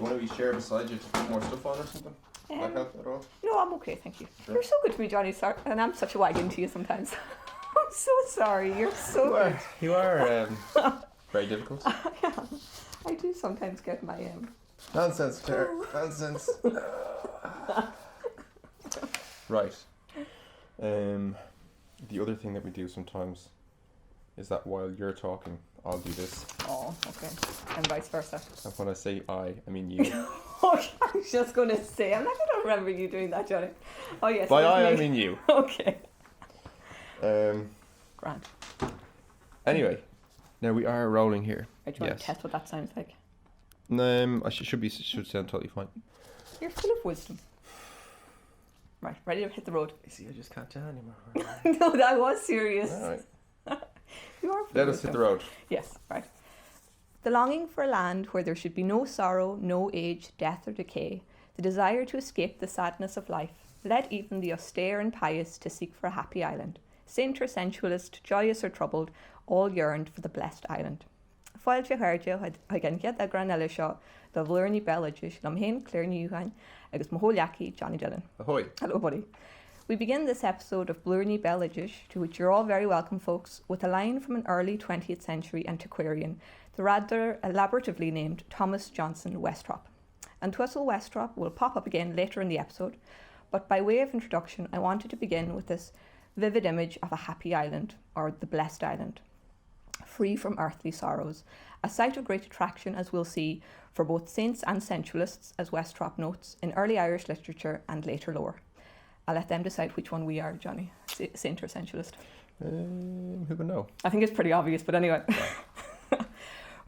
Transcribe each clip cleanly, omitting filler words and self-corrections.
you want to share beside you to put more stuff on or something? That help at all? No, I'm okay, thank you. Sure. You're so good to me, Jonny, and I'm such a wagon to you sometimes. I'm so sorry, you're so good. You are very difficult. Yeah, I do sometimes get my... Nonsense, Claire. Nonsense. Right. The other thing that we do sometimes is that while you're talking, I'll do this. Oh, okay. And vice versa. And when I say I mean you. I was just going to say, I'm not going to remember you doing that, Jonny. Oh, yes. By I mean you. Okay. Grand. Anyway, now we are rolling here. I just want to test what that sounds like. Should sound totally fine. You're full of wisdom. Right, ready to hit the road. You see, I just can't tell anymore. No, that was serious. All right. You are. Let us hit the road. Yes, right. The longing for a land where there should be no sorrow, no age, death or decay, the desire to escape the sadness of life, led even the austere and pious to seek for a happy island. Saint or sensualist, joyous or troubled, all yearned for the blessed island. Fáilte chuirde gan cead a Gran Eile seo do Blúiríní Béaloidis lom héin Cléir Dúhan agus Maholiaki Jonny Dillon. Ahoy. Hello, buddy. We begin this episode of Blúiríní Béaloidis, to which you're all very welcome, folks, with a line from an early 20th century antiquarian, the rather elaboratively named Thomas Johnson Westrop. And Twistle Westrop will pop up again later in the episode, but by way of introduction, I wanted to begin with this vivid image of a happy island, or the blessed island, free from earthly sorrows, a site of great attraction, as we'll see, for both saints and sensualists, as Westrop notes, in early Irish literature and later lore. I'll let them decide which one we are, Jonny, saint or sensualist. Who would know? I think it's pretty obvious, but anyway.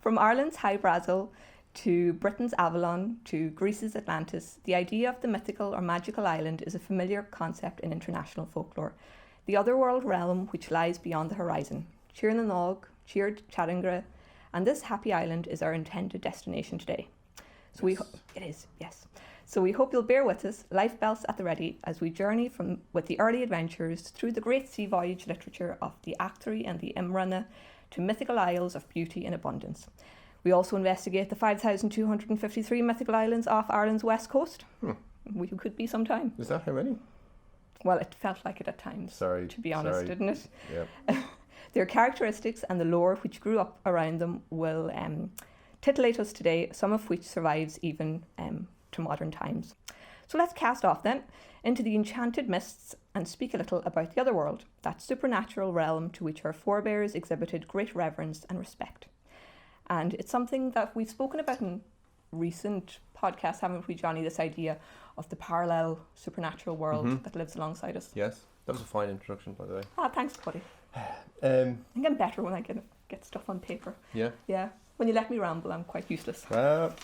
From Ireland's Hy-Brasil to Britain's Avalon to Greece's Atlantis, the idea of the mythical or magical island is a familiar concept in international folklore. The otherworld realm which lies beyond the horizon. Tír na Nog, Tír Charangra, and this happy island is our intended destination today. So it is, yes. So we hope you'll bear with us, life belts at the ready, as we journey with the early adventures through the great sea voyage literature of the Actari and the Imrana to mythical isles of beauty and abundance. We also investigate the 5,253 mythical islands off Ireland's west coast. We could be sometime. Is that how many? Well, it felt like it at times, to be honest, didn't it? Yeah. Their characteristics and the lore which grew up around them will titillate us today, some of which survives even to modern times. So let's cast off then into the enchanted mists and speak a little about the otherworld, that supernatural realm to which our forebears exhibited great reverence and respect. And it's something that we've spoken about in recent podcasts, haven't we, Jonny? This idea of the parallel supernatural world that lives alongside us. Yes, that was a fine introduction, by the way. Thanks, buddy. I think I'm better when I get stuff on paper. Yeah? Yeah. When you let me ramble, I'm quite useless. No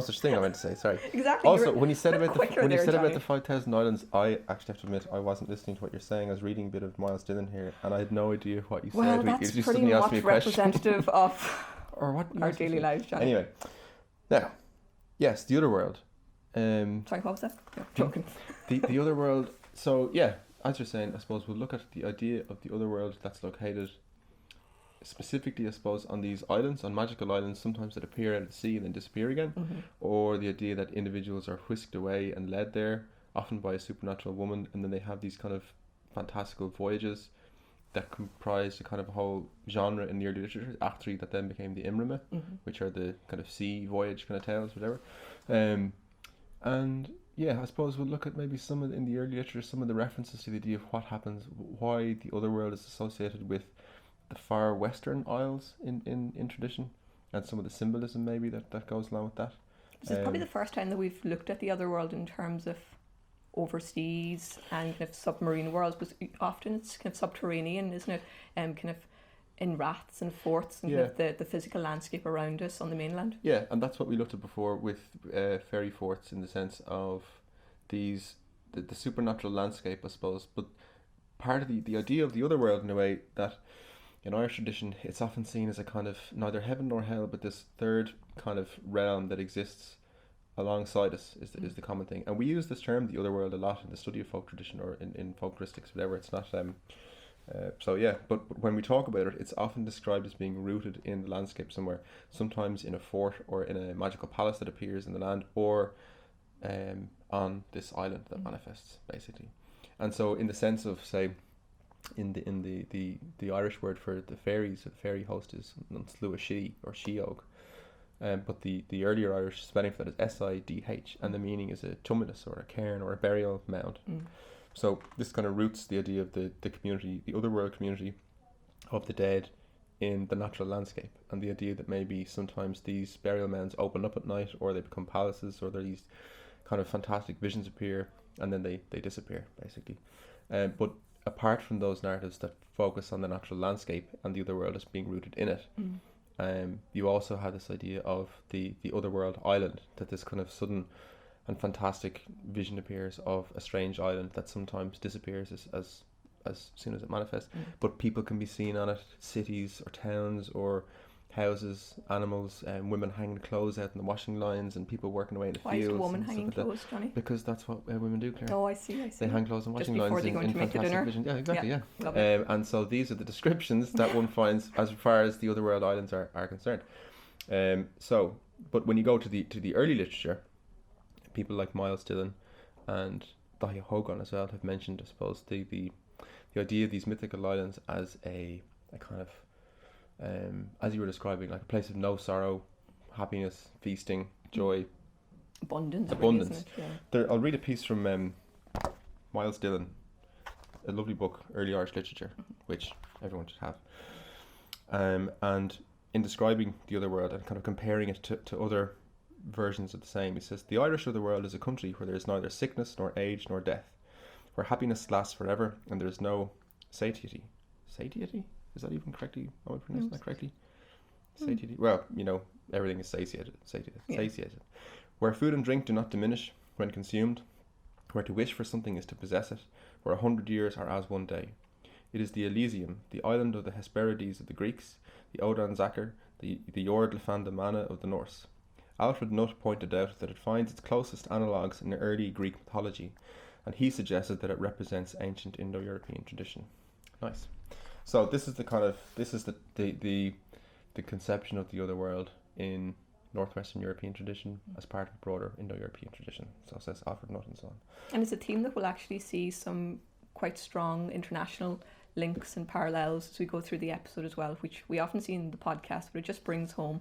such thing I meant to say, sorry. Exactly. Also, when you said about Johnny. the 5,000 islands, I actually have to admit I wasn't listening to what you're saying. I was reading a bit of Mael Dúin here, and I had no idea what you said. Well, that's pretty much representative of or what our daily lives, Jonny. Anyway, now, yes, the otherworld. Sorry, what was that? No, joking. The otherworld. So yeah, as you're saying, I suppose we'll look at the idea of the otherworld that's located specifically, I suppose, on these islands, on magical islands, sometimes that appear out of the sea and then disappear again, or the idea that individuals are whisked away and led there, often by a supernatural woman, and then they have these kind of fantastical voyages that comprise a kind of whole genre in the early literature, actually, that then became the Imrana, which are the kind of sea voyage kind of tales, whatever. And yeah, I suppose we'll look at maybe in the early literature, some of the references to the idea of what happens, why the otherworld is associated with the far western isles in tradition, and some of the symbolism maybe that goes along with that. This is probably the first time that we've looked at the otherworld in terms of overseas and kind of submarine worlds, because often it's kind of subterranean, isn't it? Kind of in raths and forts and kind of the physical landscape around us on the mainland. Yeah, and that's what we looked at before with fairy forts, in the sense of the supernatural landscape, I suppose. But part of the idea of the otherworld, in a way, that in Irish tradition, it's often seen as a kind of neither heaven nor hell, but this third kind of realm that exists alongside us is the common thing. And we use this term, the otherworld, a lot in the study of folk tradition or in folkloristics, whatever. It's not So yeah, but when we talk about it, it's often described as being rooted in the landscape somewhere, sometimes in a fort or in a magical palace that appears in the land, or on this island that manifests, basically. And so in the sense of, say, in the Irish word for the fairies, the fairy host is Slua or Sheog. But the earlier Irish spelling for that is Sidh, and the meaning is a tumulus or a cairn or a burial mound. So this kind of roots the idea of the community, the otherworld community of the dead in the natural landscape, and the idea that maybe sometimes these burial mounds open up at night, or they become palaces, or these kind of fantastic visions appear and then they disappear, basically. But apart from those narratives that focus on the natural landscape and the otherworld as being rooted in it, you also have this idea of the otherworld island, that this kind of sudden and fantastic vision appears of a strange island that sometimes disappears as soon as it manifests, but people can be seen on it, cities or towns or houses, animals, women hanging clothes out in the washing lines, and people working away in the fields. Why is a woman hanging clothes, Jonny? Because that's what women do, Claire. Oh, I see. They hang clothes in washing just lines they go in to make the fantastic dinner. vision. Yeah, exactly, yeah. And so these are the descriptions that one finds as far as the otherworld islands are concerned. But when you go to the early literature, people like Mael Dúin and Dahi Hogan as well have mentioned, I suppose, the idea of these mythical islands as a kind of, as you were describing, like a place of no sorrow, happiness, feasting, joy, abundance. Really, isn't it? Yeah. I'll read a piece from Mael Dúin, a lovely book, Early Irish Literature, which everyone should have. And in describing the otherworld and kind of comparing it to other versions of the same, he says, "The Irish otherworld is a country where there is neither sickness nor age nor death, where happiness lasts forever and there is no satiety." Satiety? Is that even correctly? Am I pronouncing that correctly? Satiety? Well, everything is satiated. Satiated. Where food and drink do not diminish when consumed, where to wish for something is to possess it, where 100 years are as one day. It is the Elysium, the island of the Hesperides of the Greeks, the Odainsakr, the Ord Lefandamana of the Norse. Alfred Nutt pointed out that it finds its closest analogues in early Greek mythology, and he suggested that it represents ancient Indo-European tradition. Nice. So this is the conception of the otherworld in Northwestern European tradition as part of a broader Indo-European tradition. So says Alfred Nutt and so on. And it's a theme that we'll actually see some quite strong international links and parallels as we go through the episode as well, which we often see in the podcast, but it just brings home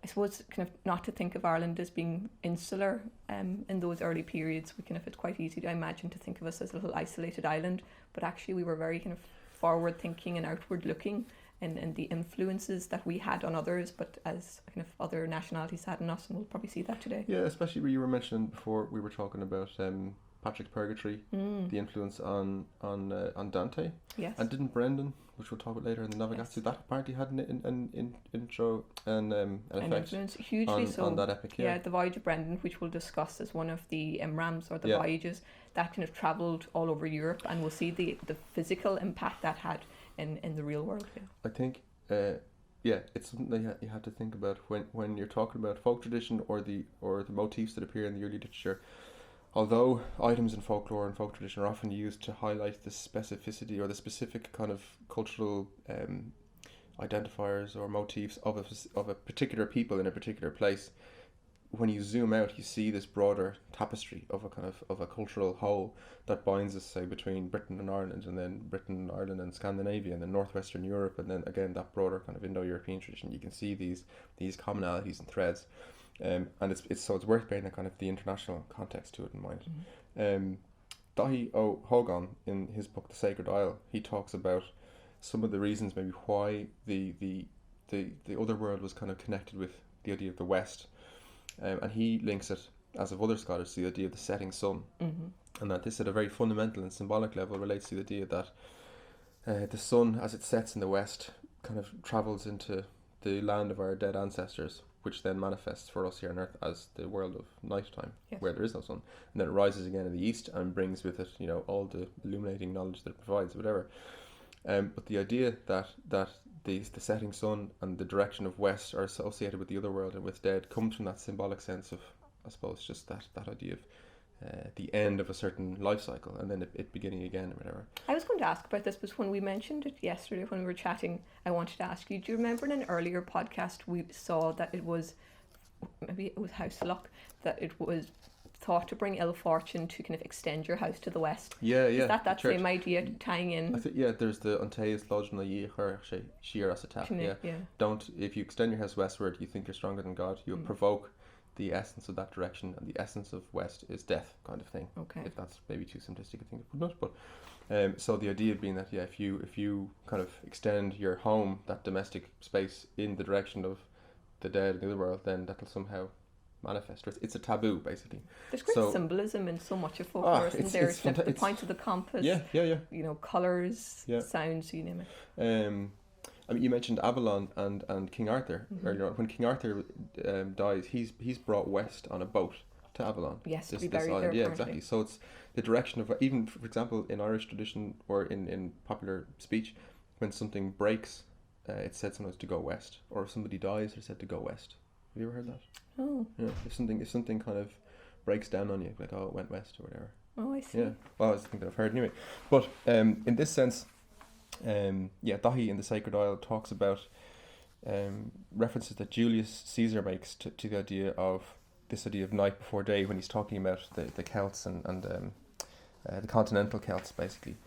I suppose, kind of not to think of Ireland as being insular in those early periods. It's quite easy, I imagine, to think of us as a little isolated island, but actually we were very kind of forward thinking and outward looking in the influences that we had on others, but as kind of other nationalities had on us, and we'll probably see that today. Yeah, especially where you were mentioning before, we were talking about Patrick's Purgatory, the influence on Dante. Yes. And didn't Brendan, which we'll talk about later in the Navigatio, that apparently had an intro and an effect influence hugely on that epic. Yeah, the Voyage of Brendan, which we'll discuss as one of the Imrams or the voyages that kind of travelled all over Europe, and we'll see the physical impact that had in the real world. Yeah. I think it's something that you have to think about when you're talking about folk tradition or the motifs that appear in the early literature. Although items in folklore and folk tradition are often used to highlight the specificity or the specific kind of cultural identifiers or motifs of a particular people in a particular place, when you zoom out, you see this broader tapestry of a cultural whole that binds us, say, between Britain and Ireland, and then Britain, Ireland, and Scandinavia, and then Northwestern Europe, and then again that broader kind of Indo-European tradition. You can see these commonalities and threads. And it's worth bearing a kind of the international context to it in mind. Dahi Hogan, in his book The Sacred Isle, he talks about some of the reasons maybe why the otherworld was kind of connected with the idea of the West, and he links it, as have other scholars, to the idea of the setting sun, and that this at a very fundamental and symbolic level relates to the idea that the sun, as it sets in the West, kind of travels into the land of our dead ancestors, which then manifests for us here on Earth as the world of nighttime, where there is no sun, and then it rises again in the east and brings with it, all the illuminating knowledge that it provides, whatever. But the idea that the setting sun and the direction of west are associated with the other world and with dead comes from that symbolic sense of, I suppose, just that idea of the end of a certain life cycle, and then it beginning again or whatever. I was going to ask about this, but when we mentioned it yesterday when we were chatting, I wanted to ask you, do you remember in an earlier podcast we saw that it was, maybe it was house luck, that it was thought to bring ill fortune to kind of extend your house to the west? Yeah. Is that church. same idea tying in? I think, there's the Antaeus Lodgna Yichar Sheer as a tap. Yeah. Don't, if you extend your house westward, you think you're stronger than God, you'll provoke the essence of that direction, and the essence of west is death, kind of thing. Okay. If that's maybe too simplistic a thing to put it, but so the idea being that if you kind of extend your home, that domestic space, in the direction of the dead in the other world, then that'll somehow manifest. It's a taboo, basically. There's great symbolism in so much of folklore, isn't there? The point of the compass. Yeah. You know, colours, sounds, you name it. I mean, you mentioned Avalon and King Arthur earlier on. When King Arthur dies, he's brought west on a boat to Avalon. Yes, to be buried there. Yeah, exactly. So it's the direction of, even for example in Irish tradition or in popular speech, when something breaks, it's said sometimes to go west, or if somebody dies, they're said to go west. Have you ever heard that? Oh. Yeah. If something kind of breaks down on you, like, oh, it went west or whatever. Oh, I see. Yeah. Well, it's a thing that I've heard anyway. But in this sense, Dahi in the Sacred Isle talks about references that Julius Caesar makes to the idea of night before day, when he's talking about the Celts and the continental Celts, basically,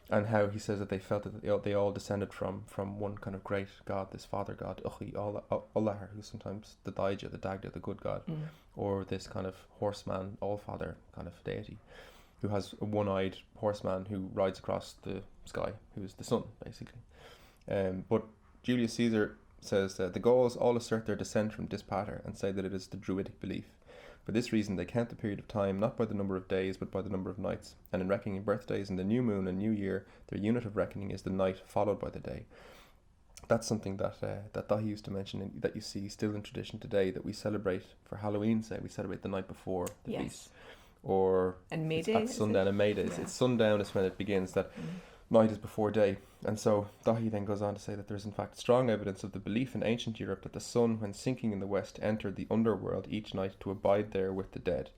and how he says that they felt that they all descended from one kind of great god, this father god, Ullahar, who's sometimes the Daija, the Dagda, the good god, or this kind of horseman, all-father kind of deity, who has a one-eyed horseman who rides across the sky, who is the sun, basically. But Julius Caesar says that the Gauls all assert their descent from this pater and say that it is the Druidic belief. For this reason, they count the period of time not by the number of days, but by the number of nights. And in reckoning birthdays and the new moon and new year, their unit of reckoning is the night followed by the day. That's something that Dahi used to mention, that you see still in tradition today, that we celebrate for Halloween. Say we celebrate the night before the feast, or and May Day, at sundown. And May Day, it's sundown is when it begins. That night is before day. And so Dahi then goes on to say that there is in fact strong evidence of the belief in ancient Europe that the sun, when sinking in the west, entered the underworld each night to abide there with the dead.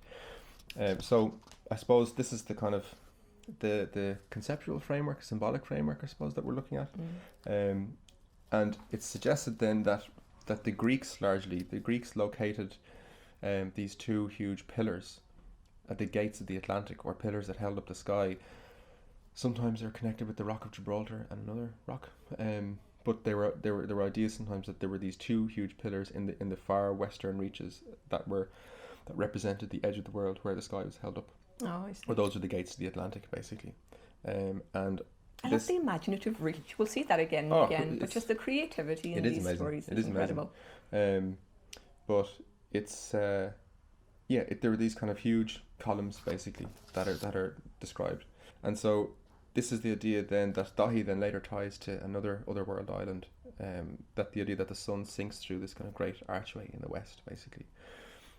So I suppose this is the kind of the conceptual framework, symbolic framework, I suppose, that we're looking at. And it's suggested then that the Greeks located these two huge pillars at the gates of the Atlantic, or pillars that held up the sky. Sometimes they're connected with the Rock of Gibraltar and another rock, but there were ideas sometimes that there were these two huge pillars in the far western reaches that represented the edge of the world where the sky was held up. Oh, I see. Or those are the gates to the Atlantic, basically. And I love the imaginative reach. We'll see that again, but just the creativity in these stories is incredible. But it's there were these kind of huge columns, basically, that are described, and so this is the idea then that Dahi then later ties to another otherworld island, that the idea that the sun sinks through this kind of great archway in the west, basically.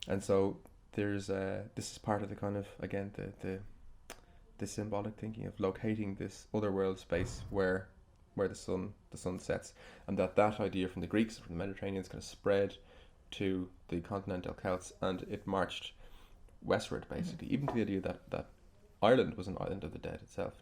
And so there's this is part of the kind of, again, the symbolic thinking of locating this otherworld space where the sun sets, and that idea from the Greeks, from the Mediterranean, kind of spread to the continental Celts, and it marched westward, basically, even to the idea that Ireland was an island of the dead itself,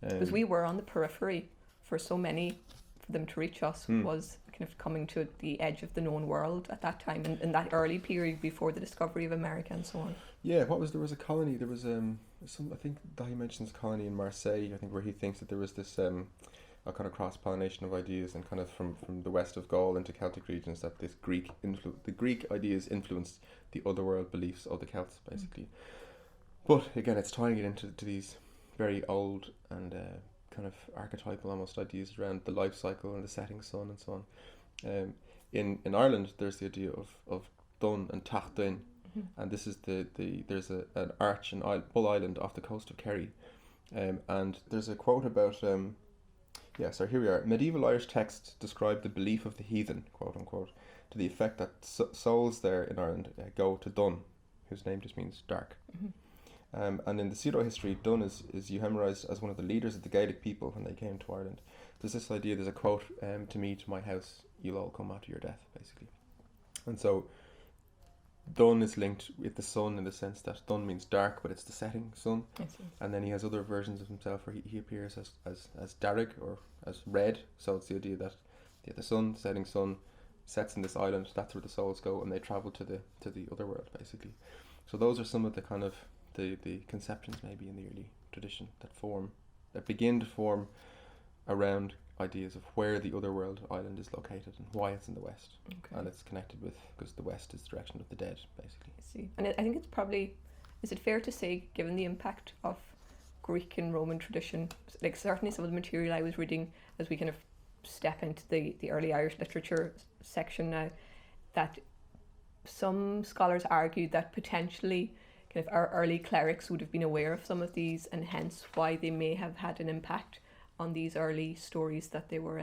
because we were on the periphery for so many. For them to reach us was kind of coming to the edge of the known world at that time, in that early period before the discovery of America and so on. Yeah, there was a colony. There was I think Dahi mentions a colony in Marseille, I think, where he thinks that there was this a kind of cross-pollination of ideas, and kind of from the west of Gaul into Celtic regions, that this the Greek ideas influenced the otherworld beliefs of the Celts, basically. But again, it's tying it into these very old and kind of archetypal almost ideas around the life cycle and the setting sun and so on. In Ireland, there's the idea of Donn and Teach Duinn, and this is there's an arch in Bull Island off the coast of Kerry, and there's a quote about so here we are. Medieval Irish texts describe the belief of the heathen, quote unquote, to the effect that souls there in Ireland go to Donn, whose name just means dark. And in the pseudo-history, Dunn is euhemerised as one of the leaders of the Gaelic people when they came to Ireland. There's this idea, there's a quote, to me, to my house, you'll all come after your death, basically. And so Dunn is linked with the sun in the sense that Dunn means dark, but it's the setting sun. I see. And then he has other versions of himself where he appears as Darrig or as red. So it's the idea that the sun, setting sun, sets in this island. That's where the souls go, and they travel to the Otherworld, basically. So those are some of the kind of the conceptions maybe in the early tradition that begin to form around ideas of where the Otherworld island is located and why it's in the west. Okay. And it's connected with, because the west is the direction of the dead, basically. I see. And I think it's probably, is it fair to say, given the impact of Greek and Roman tradition, like certainly some of the material I was reading as we kind of step into the early Irish literature section now, that some scholars argued that potentially kind of our early clerics would have been aware of some of these, and hence why they may have had an impact on these early stories that they were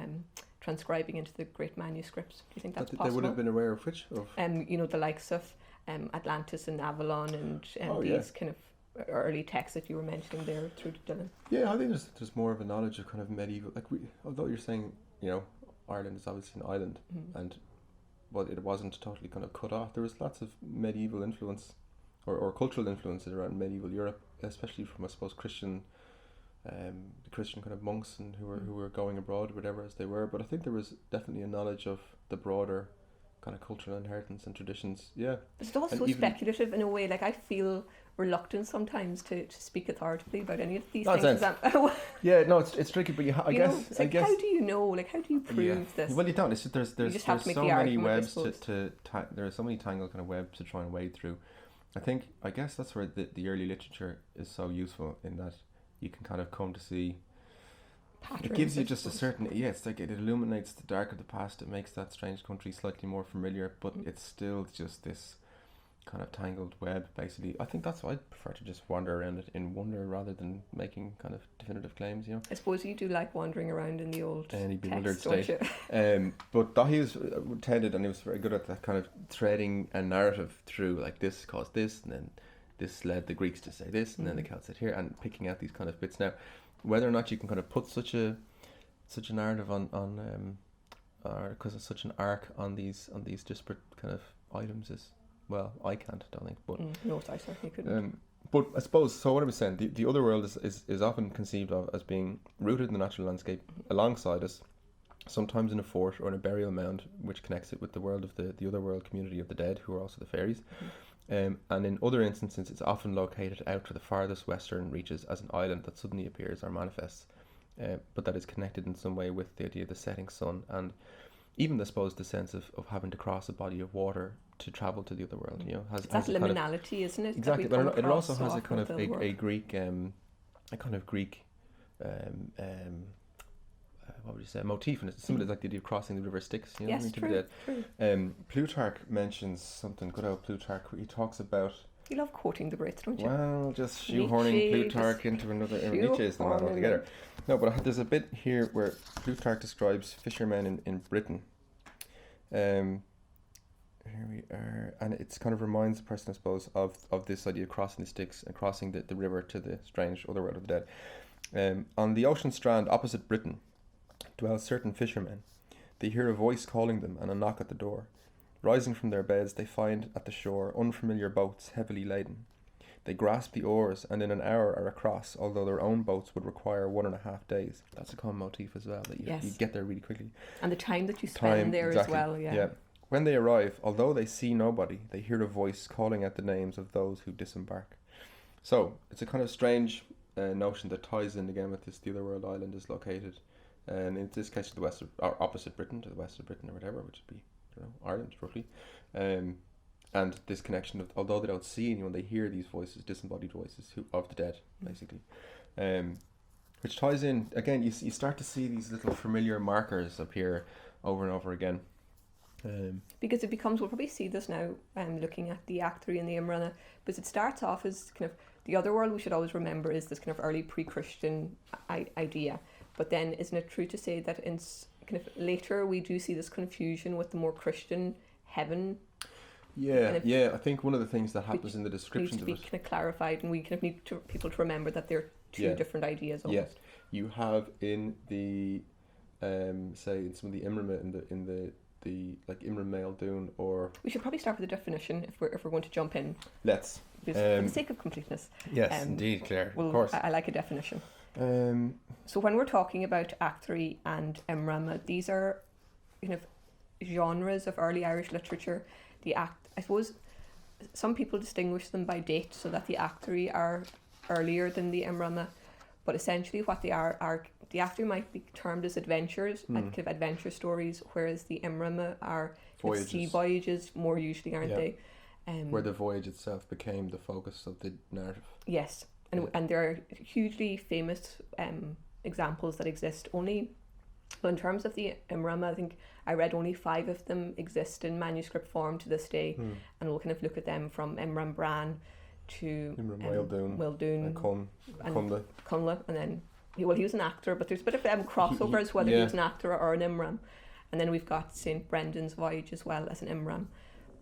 transcribing into the great manuscripts. Do you think that's possible? They would have been aware of which? Of the likes of Atlantis and Avalon and these kind of early texts that you were mentioning there through Dillon. Yeah, I think there's more of a knowledge of kind of medieval, although you're saying, Ireland is obviously an island, and it wasn't totally kind of cut off. There was lots of medieval influence or cultural influences around medieval Europe, especially from, I suppose, Christian kind of monks and who were going abroad, whatever as they were. But I think there was definitely a knowledge of the broader kind of cultural inheritance and traditions. Yeah, it's also speculative in a way. Like I feel reluctant sometimes to speak authoritatively about any of these things. Yeah, no, it's tricky, but I guess. How do you know? Like, how do you prove this? Well, you don't. It's there's so many webs there are so many tangled kind of webs to try and wade through. I guess that's where the early literature is so useful, in that you can kind of come to see patterns. It gives you just a certain, it's like it illuminates the dark of the past. It makes that strange country slightly more familiar, but it's still just this kind of tangled web, basically. I think that's why I prefer to just wander around it in wonder rather than making kind of definitive claims, I suppose you do like wandering around in the old any bewildered text, state. But Dahi was tended, and he was very good at that kind of threading a narrative through, like this caused this, and then this led the Greeks to say this, and then the Celts said here, and picking out these kind of bits. Now, whether or not you can kind of put such a narrative on because it's such an arc on these disparate kind of items is, well, I can't, I don't think. But no, I certainly couldn't. But I suppose, so what I was saying, the Otherworld is often conceived of as being rooted in the natural landscape alongside us, sometimes in a fort or in a burial mound, which connects it with the world of the Otherworld community of the dead, who are also the fairies. And in other instances, it's often located out to the farthest western reaches as an island that suddenly appears or manifests, but that is connected in some way with the idea of the setting sun, and even, I suppose, the sense of having to cross a body of water to travel to the Otherworld. Has that liminality, isn't it? Exactly, but it also has a kind of a Greek, what would you say, motif in it. Somebody like the idea of crossing the river Styx. Yes, true. Plutarch mentions something. Good old Plutarch. He talks about. You love quoting the greats, don't you? Well, just shoehorning Plutarch into another. Nietzsche is the man altogether. No, but there's a bit here where Plutarch describes fishermen in Britain. Here we are, and it's kind of reminds the person, I suppose, of this idea of crossing the Styx and crossing the river to the strange Otherworld of the dead. On the ocean strand opposite Britain dwell certain fishermen. They hear a voice calling them and a knock at the door. Rising from their beds, they find at the shore unfamiliar boats heavily laden. They grasp the oars and in an hour are across, although their own boats would require 1.5 days. That's a common motif as well, that you get there really quickly. And the time that you spend there exactly. as well, yeah. When they arrive, although they see nobody, they hear a voice calling out the names of those who disembark. So, it's a kind of strange notion that ties in again with this, the Otherworld island is located, and in this case to the west of, or opposite Britain, to the west of Britain or whatever, which would be, Ireland roughly. And this connection of, although they don't see anyone, they hear these voices, disembodied voices of the dead, basically. Which ties in, again, you start to see these little familiar markers appear over and over again. Because it becomes, we'll probably see this now, looking at the Act 3 and the Imrana, because it starts off as kind of, the Otherworld, we should always remember, is this kind of early pre-Christian idea. But then isn't it true to say that in kind of later we do see this confusion with the more Christian heaven? Yeah, I think one of the things that happens in the descriptions of it needs to be kind of clarified, and we kind of need people to remember that they're two different ideas almost. You have in the say in some of the Imrana in the the like Imran Mael Dúin, or We should probably start with the definition if we're going to jump in. let's. Because for the sake of completeness. Yes, indeed, Claire. Well, of course. I like a definition. Um, So when we're talking about Actri and Imrama, these are kind of genres of early Irish literature. I suppose some people distinguish them by date, so that the Actri are earlier than the Imrama, but essentially what they are the Actri might be termed as adventures, and kind of adventure stories, whereas the Imrama are kind of sea voyages more usually, aren't they? Where the voyage itself became the focus of the narrative. Yes, and there are hugely famous examples that exist. Only, well, in terms of the Imrama, I think I read only 5 of them exist in manuscript form to this day, and we'll kind of look at them from Imran Bran to Mael Dúin, and Connle, and then he was an actor, but there's a bit of crossover as whether he was an actor or an Imram, and then we've got St. Brendan's Voyage as well as an Imram.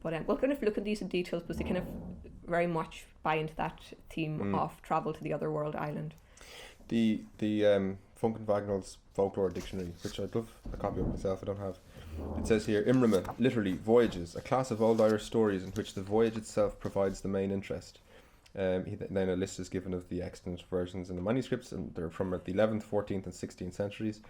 But we'll kind of look at these in details because they kind of very much buy into that theme of travel to the Otherworld island. The Funkin Vagnall's Folklore Dictionary, which I'd love a copy of myself, I don't have. It says here, Imrama, literally voyages, a class of old Irish stories in which the voyage itself provides the main interest. Then a list is given of the extant versions in the manuscripts, and they're from the 11th, 14th and 16th centuries.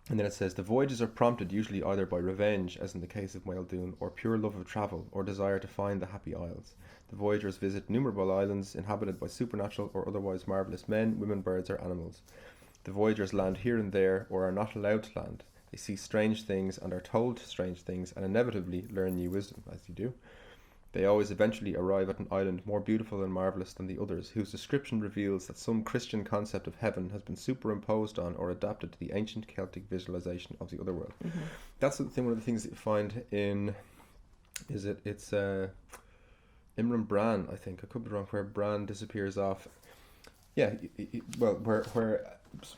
And then it says, the voyages are prompted usually either by revenge, as in the case of Mael Dúin, or pure love of travel, or desire to find the happy isles. The voyagers visit innumerable islands inhabited by supernatural or otherwise marvellous men, women, birds or animals. The voyagers land here and there, or are not allowed to land. They see strange things and are told strange things, and inevitably learn new wisdom, as you do. They always eventually arrive at an island more beautiful and marvellous than the others, whose description reveals that some Christian concept of heaven has been superimposed on or adapted to the ancient Celtic visualization of the otherworld. That's the thing. One of the things that you find in it's Imran Bran, I think, I could be wrong, where Bran disappears off. Yeah, well, where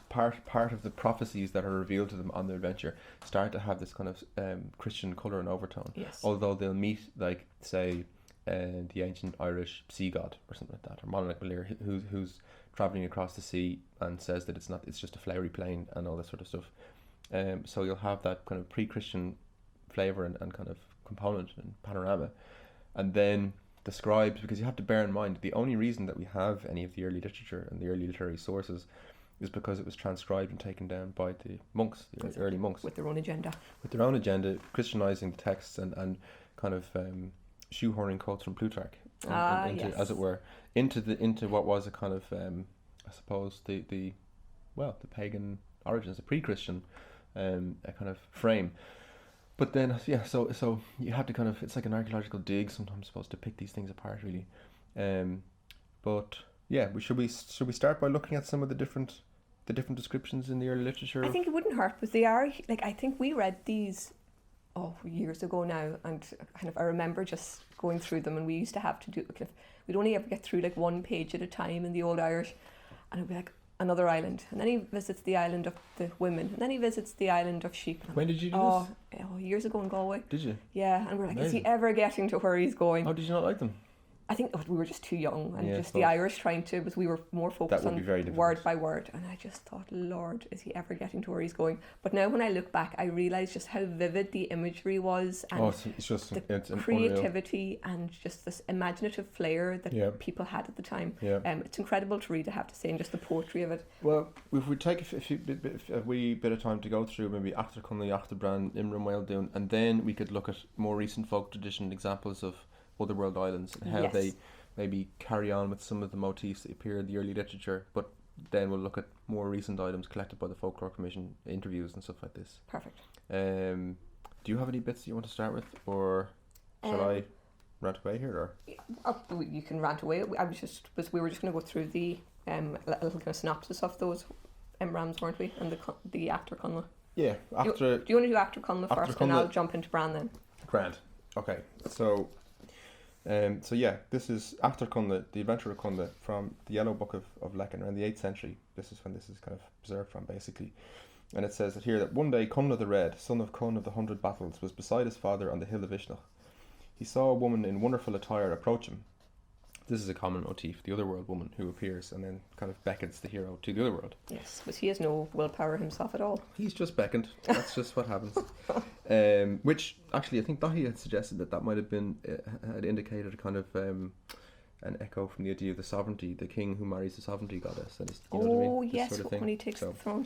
part of the prophecies that are revealed to them on their adventure start to have this kind of Christian colour and overtone. Yes. Although they'll meet, like, say, the ancient Irish sea god or something like that, or Monarch Malir, who's travelling across the sea and says that it's just a flowery plain and all that sort of stuff. So you'll have that kind of pre-Christian flavour and kind of component and panorama, and then the scribes, because you have to bear in mind the only reason that we have any of the early literature and the early literary sources is because it was transcribed and taken down by the monks, the early monks, with their own agenda, Christianizing the texts and kind of shoehorning quotes from Plutarch into, as it were, into what was a kind of I suppose the pagan origins, the pre-Christian a kind of frame. But then, so you have to kind of, it's like an archaeological dig sometimes, supposed to pick these things apart, really. But yeah, should we start by looking at some of the different descriptions in the early literature? I think it wouldn't hurt, because they are, like, I think we read these years ago now, and kind of I remember just going through them, and we used to have to do kind of, we'd only ever get through like one page at a time in the Old Irish, and it'd be like another island, and then he visits the island of the women, and then he visits the island of sheep. When did you do this? Years ago in Galway. Did you? Yeah, and we're like, Amazing. is he ever getting to where he's going? Oh, did you not like them? I think we were just too young, and Yeah, just the Irish trying to, because we were more focused on word by word, and I just thought, Lord, is he ever getting to where he's going? But now when I look back, I realise just how vivid the imagery was, and it's just it's creativity unreal. And just this imaginative flair that people had at the time. Yeah. It's incredible to read, I have to say, and just the poetry of it. Well, if we take a wee bit of time to go through maybe Actor Connle, Actor Bran, Imran Mael Dúin, and then we could look at more recent folk tradition examples of Otherworld islands and how they maybe carry on with some of the motifs that appear in the early literature, but then we'll look at more recent items collected by the Folklore Commission, interviews and stuff like this. Perfect. Do you have any bits that you want to start with, or shall I rant away here? Or you can rant away. We were just going to go through the little kind of synopsis of those Rams, weren't we? And the Actor Connle. Yeah. Do you want to do Actor Connle first, and I'll jump into Bran then? Grand. Okay. So this is Actor Connle, the Adventure of Connle, from the Yellow Book of Lecan around the 8th century. This is when this is kind of preserved from, basically. And it says that here that one day Connle the Red, son of Conn of the 100 Battles, was beside his father on the hill of Ishnach. He saw a woman in wonderful attire approach him. This is a common motif, the Otherworld woman who appears and then kind of beckons the hero to the Otherworld. Yes, but he has no willpower himself at all. He's just beckoned. That's just what happens. Which, actually, I think Dahi had suggested that might have been, had indicated a kind of an echo from the idea of the sovereignty, the king who marries the sovereignty goddess. And you know what I mean? Yes, sort of thing. when he takes the throne.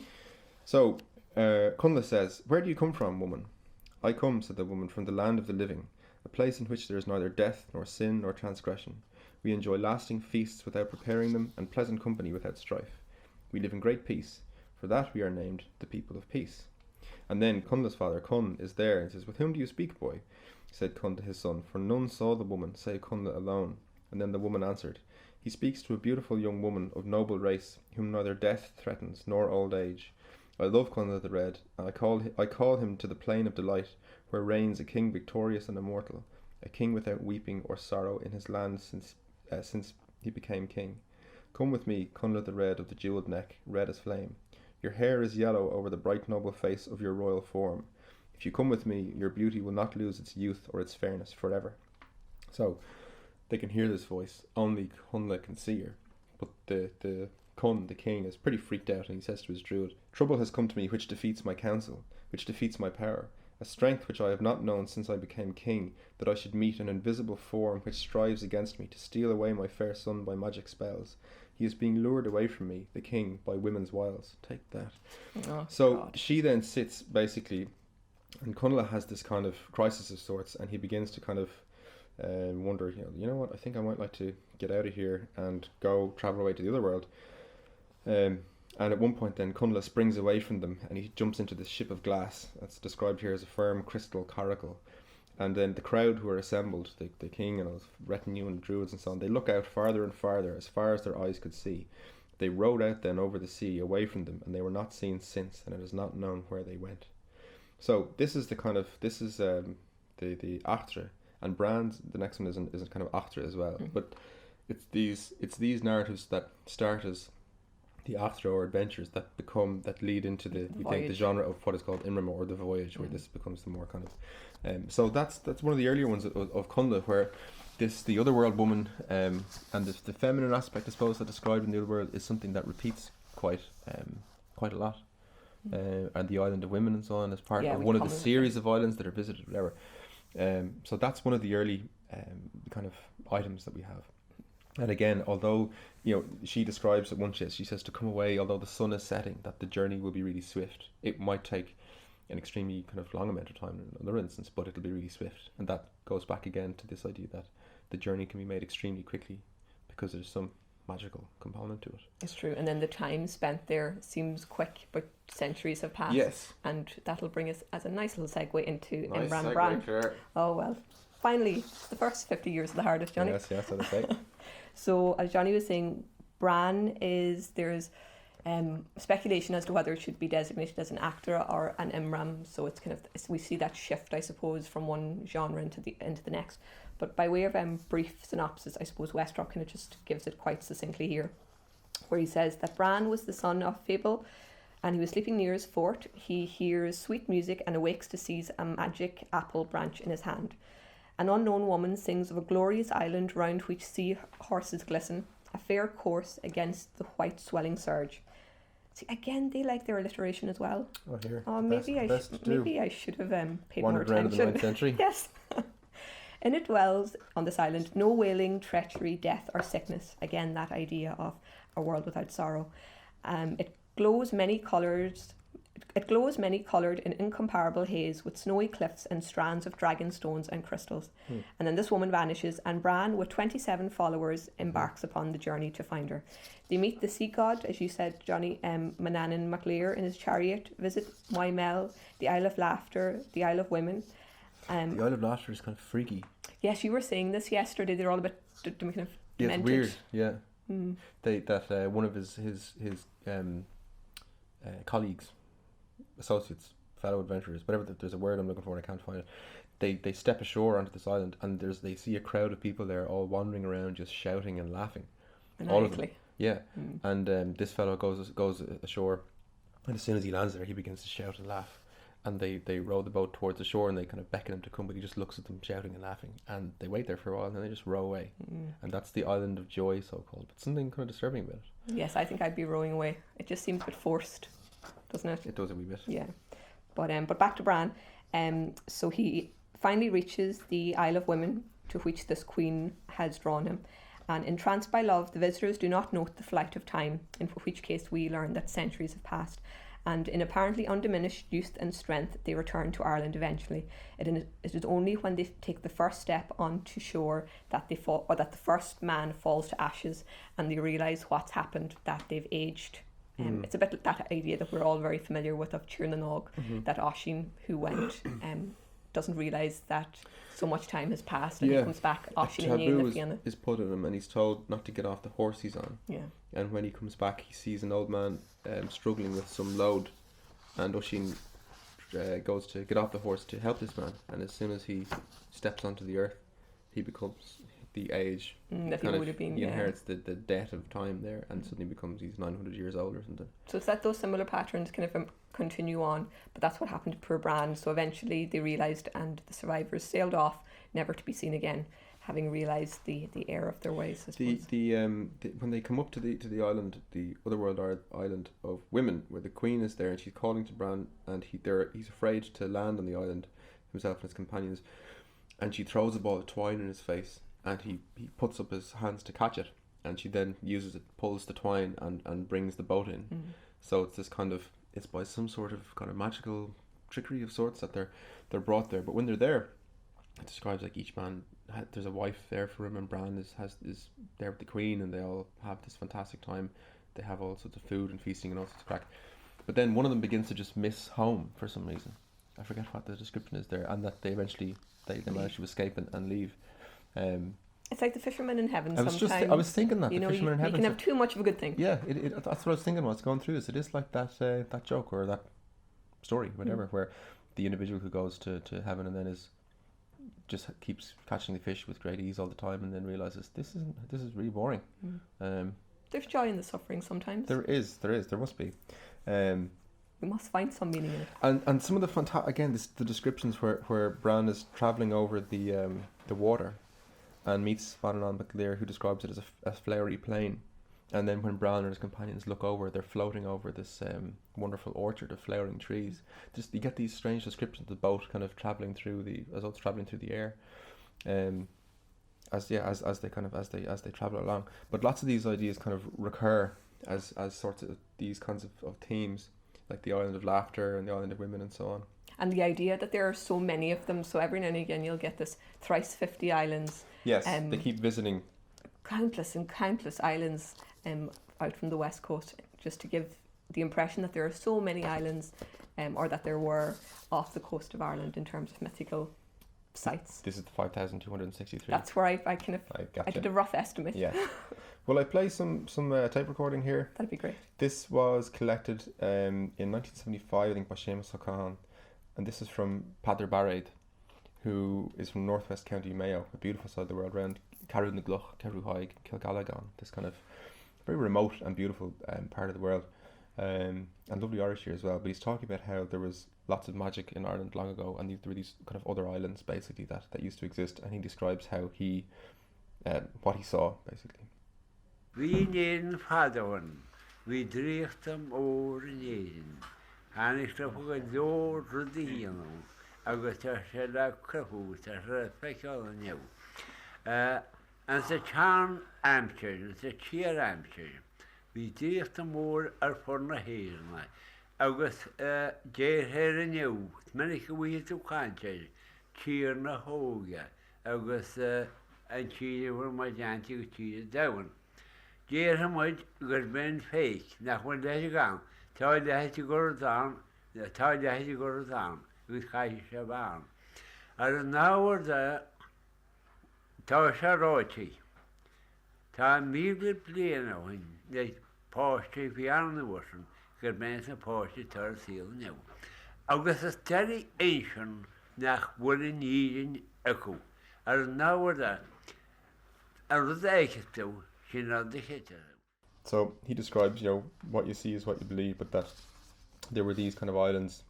So, Connle says, "Where do you come from, woman?" "I come," said the woman, "from the land of the living, a place in which there is neither death, nor sin, nor transgression. We enjoy lasting feasts without preparing them, and pleasant company without strife. We live in great peace. For that we are named the people of peace." And then Connle's father, Conn, is there and says, "With whom do you speak, boy?" Said Conn to his son, "For none saw the woman, save Connle alone." And then the woman answered, "He speaks to a beautiful young woman of noble race, whom neither death threatens, nor old age. I love Connle the Red, and I call him to the plain of delight, where reigns a king victorious and immortal, a king without weeping or sorrow in his land since he became king. Come with me, Connle the Red of the jewelled neck, red as flame. Your hair is yellow over the bright noble face of your royal form. If you come with me, your beauty will not lose its youth or its fairness forever." So they can hear this voice. Only Connle can see her. But the Conn, the king, is pretty freaked out, and he says to his druid, "Trouble has come to me which defeats my counsel, which defeats my power. A strength which I have not known since I became king, that I should meet an invisible form which strives against me to steal away my fair son by magic spells. He is being lured away from me, the king, by women's wiles." Take that. Oh, so God. She then sits, basically, and Connle has this kind of crisis of sorts, and he begins to kind of wonder, you know what, I think I might like to get out of here and go travel away to the Otherworld. And at one point then Connle springs away from them and he jumps into this ship of glass that's described here as a firm crystal coracle. And then the crowd who are assembled, the king and his retinue and druids and so on, they look out farther and farther, as far as their eyes could see. They rowed out then over the sea away from them, and they were not seen since, and it is not known where they went. So this is the Achtre, and Bran, the next one is kind of Achtre as well. But it's these narratives that start as the Achtre or adventures that lead into the genre of what is called Imrim or the voyage, where this becomes the more kind of so that's one of the earlier ones of Connle, where the Otherworld woman and the feminine aspect, I suppose, that described in the Otherworld is something that repeats quite a lot. And the island of women and so on as part of one of the series of islands that are visited, whatever. So that's one of the early kind of items that we have. And again, although she describes it once, she says to come away, although the sun is setting, that the journey will be really swift. It might take an extremely kind of long amount of time in another instance, but it'll be really swift. And that goes back again to this idea that the journey can be made extremely quickly because there's some magical component to it. It's true. And then the time spent there seems quick, but centuries have passed. Yes. And that'll bring us as a nice little segue into Nice Imran segue, Bran. Claire. Oh, well. Finally, the first 50 years of the hardest, Jonny. Yes, that's what I say. So, as Jonny was saying, Bran there's speculation as to whether it should be designated as an actor or an Imram. So it's we see that shift, I suppose, from one genre into the next. But by way of brief synopsis, I suppose Westrock kind of just gives it quite succinctly here, where he says that Bran was the son of Fable, and he was sleeping near his fort. He hears sweet music and awakes to seize a magic apple branch in his hand. An unknown woman sings of a glorious island round which sea horses glisten, a fair course against the white swelling surge. See, again, they like their alliteration as well. Oh, here. Maybe I should have paid more Wandered around in the attention. 9th century. Yes. In it dwells on this island no wailing, treachery, death, or sickness. Again, that idea of a world without sorrow. It glows many coloured in incomparable haze, with snowy cliffs and strands of dragon stones and crystals. And then this woman vanishes, and Bran, with 27 followers, embarks upon the journey to find her. They meet the sea god, as you said, Jonny, Manannán mac Lir in his chariot, visit Mael, the Isle of Laughter, the Isle of Women. The Isle of Laughter is kind of freaky. Yes, you were saying this yesterday. They're all a bit kind of demented. It's weird, yeah. One of his colleagues, associates, fellow adventurers, whatever, there's a word I'm looking for and I can't find it. They step ashore onto this island, and they see a crowd of people there all wandering around just shouting and laughing. All of them. Yeah. And this fellow goes ashore, and as soon as he lands there, he begins to shout and laugh. and they row the boat towards the shore, and they kind of beckon him to come, but he just looks at them shouting and laughing, and they wait there for a while, and then they just row away. And that's the island of joy, so called. But something kind of disturbing about it. Yes, I think I'd be rowing away. It just seems a bit forced, doesn't it? It does a wee bit. Yeah. But back to Bran. So he finally reaches the Isle of Women, to which this queen has drawn him. And entranced by love, the visitors do not note the flight of time, in which case we learn that centuries have passed. And in apparently undiminished youth and strength, they return to Ireland eventually. It is only when they take the first step onto shore that they fall, or that the first man falls to ashes, and they realise what's happened, that they've aged. It's a bit like that idea that we're all very familiar with of Tír na nÓg, that Oisín who went doesn't realise that so much time has passed, and he comes back. Oisín is put on him, and he's told not to get off the horse he's on. Yeah. And when he comes back, he sees an old man struggling with some load, and Oisín goes to get off the horse to help this man. And as soon as he steps onto the earth, he becomes the age that he would have been. He inherits the debt of time there, and suddenly becomes he's 900 years old or something. So it's that those similar patterns kind of continue on, but that's what happened to poor Bran. So eventually they realised, and the survivors sailed off, never to be seen again, having realised the error of their ways, I suppose. When they come up to the island, the Otherworld island of women, where the queen is there, and she's calling to Bran, and he's afraid to land on the island, himself and his companions, and she throws a ball of twine in his face, and he puts up his hands to catch it, and she then uses it, pulls the twine, and brings the boat in. So it's this kind of, it's by some sort of kind of magical trickery of sorts that they're brought there. But when they're there, it describes like each man, there's a wife there for him, and Bran is there with the queen, and they all have this fantastic time. They have all sorts of food and feasting and all sorts of crack. But then one of them begins to just miss home for some reason. I forget what the description is there, and that they eventually they manage to escape and leave. It's like the fisherman in heaven. I was thinking that, the fisherman in heaven. You can have too much of a good thing. Yeah, that's what I was thinking while I was going through this. It is like that joke or that story, whatever, where the individual who goes to heaven and then just keeps catching the fish with great ease all the time, and then realizes this is really boring. There's joy in the suffering sometimes. There must be. We must find some meaning in it. And some of the the descriptions where Bran is travelling over the water, and meets Avalon MacLear, who describes it as a flowery plain. And then when Bran and his companions look over, they're floating over this wonderful orchard of flowering trees. Just you get these strange descriptions of the boat kind of travelling through the air, as they travel along. But lots of these ideas kind of recur as sorts of these kinds of themes, like the island of laughter and the island of women and so on. And the idea that there are so many of them, so every now and again you'll get this thrice 50 islands. Yes, they keep visiting. Countless and countless islands out from the west coast, just to give the impression that there are so many islands, or that there were off the coast of Ireland in terms of mythical sites. This is the 5,263. That's where I did a rough estimate. Yeah. Will I play some tape recording here? That'd be great. This was collected in 1975, I think, by Seamus O'Connell, and this is from Padre Barraid, who is from northwest County Mayo, a beautiful side of the world, around Carrú na Gluch, Carrú Haig, Kilgallaghan, this kind of very remote and beautiful part of the world, and lovely Irish here as well. But he's talking about how there was lots of magic in Ireland long ago, and there were these kind of other islands basically that used to exist, and he describes how he what he saw basically. We need Fadon, we drift them over in and it's a door to the hill. I got a shed of crahoots, a fecal on you. And the charm amateur, the cheer amateur. We drift them over for the hill. I got Jay hair and you, many we to country, cheer na hoga. I got and cheer over my janty cheer down. Jay how much got been fake, not when they go. Tá had to go down, with Hy Shaban. And now the Tasharoti. Tá míle bliana when they posted beyond the ocean, got men a posted to seal now. August is very ancient nach wooden needing echo. And now the she not the hitter. So he describes, what you see is what you believe, but that there were these kind of islands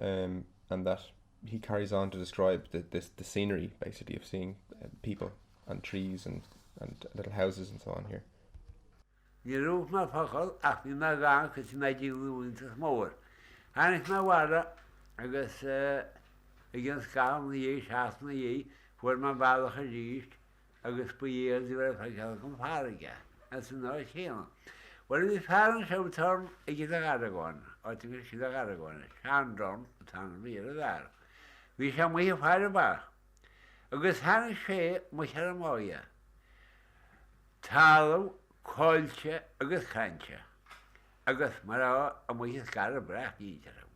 and that he carries on to describe the scenery, basically, of seeing people and trees and little houses and so on here. Ní rúf má focail ach ní má gan chus má díúntas mór. Hanig má wara agus agus gael na dhé, sias na dhé, fuair má bhealach a ríist agus buíad i bhar feiceal go páraige. As yn oes hyn. Wel, ydy ffaran siawtorn i gyda garagwan, o ti'n gwybod gyda garagwan, sian dron, tan fi ar y ddar. Fi siam mwy o ffair y bar. Agus han y lle, mwy siar y moia. Talw, coelche, agus cancha. Agus mae'r o, a mwy sy'n gar y brach i ddaraw.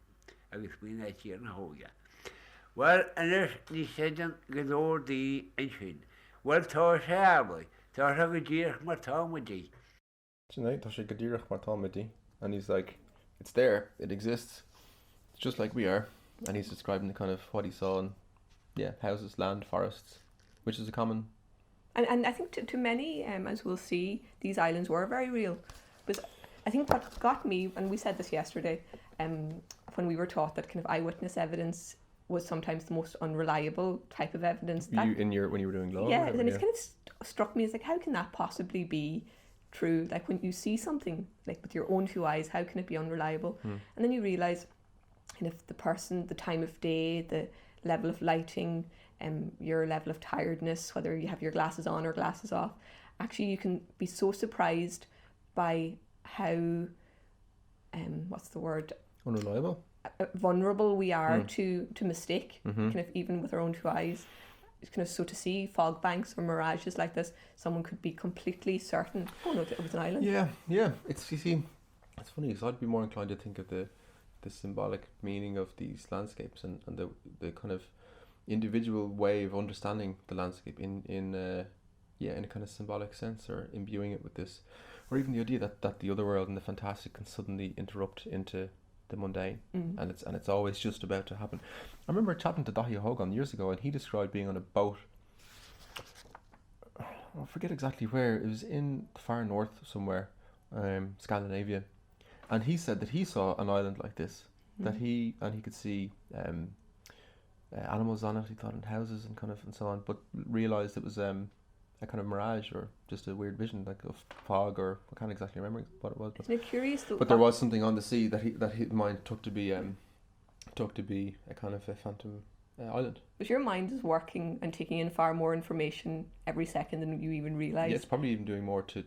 Agus bwy'n eich i'r na hoia. Wel, yn ys ni sedyn gyda'r di yn sy'n. Wel, to se abwy. To se gyda'r mae'r tom wedi. Tonight, and he's like, it's there, it exists, it's just like we are. And he's describing the kind of what he saw in, houses, land, forests, which is a common. And I think to many, as we'll see, these islands were very real. But I think what got me, and we said this yesterday, when we were taught that kind of eyewitness evidence was sometimes the most unreliable type of evidence. When you were doing law? Yeah, and it's kind of struck me as like, how can that possibly be true? Like when you see something like with your own two eyes, how can it be unreliable? And then you realise kind of the person, the time of day, the level of lighting, your level of tiredness, whether you have your glasses on or glasses off. Actually, you can be so surprised by how, what's the word? Unreliable? Vulnerable we are to mistake, kind of even with our own two eyes. Kind of so to see fog banks or mirages like this, someone could be completely certain. Oh no, it was an island. Yeah. It's funny because I'd be more inclined to think of the symbolic meaning of these landscapes and the kind of individual way of understanding the landscape in a kind of symbolic sense, or imbuing it with this, or even the idea that the other world and the fantastic can suddenly interrupt into the mundane, and it's always just about to happen. I remember chatting to Doohan years ago, and he described being on a boat. I forget exactly where. It was in the far north somewhere, Scandinavia, and he said that he saw an island like this, that he could see animals on it. He thought in houses and so on, but realised it was a kind of mirage or just a weird vision, like of fog, or I can't exactly remember what it was. But, isn't it curious? But there was something on the sea that his mind took to be a kind of a phantom island. But your mind is working and taking in far more information every second than you even realise. Yeah, it's probably even doing more to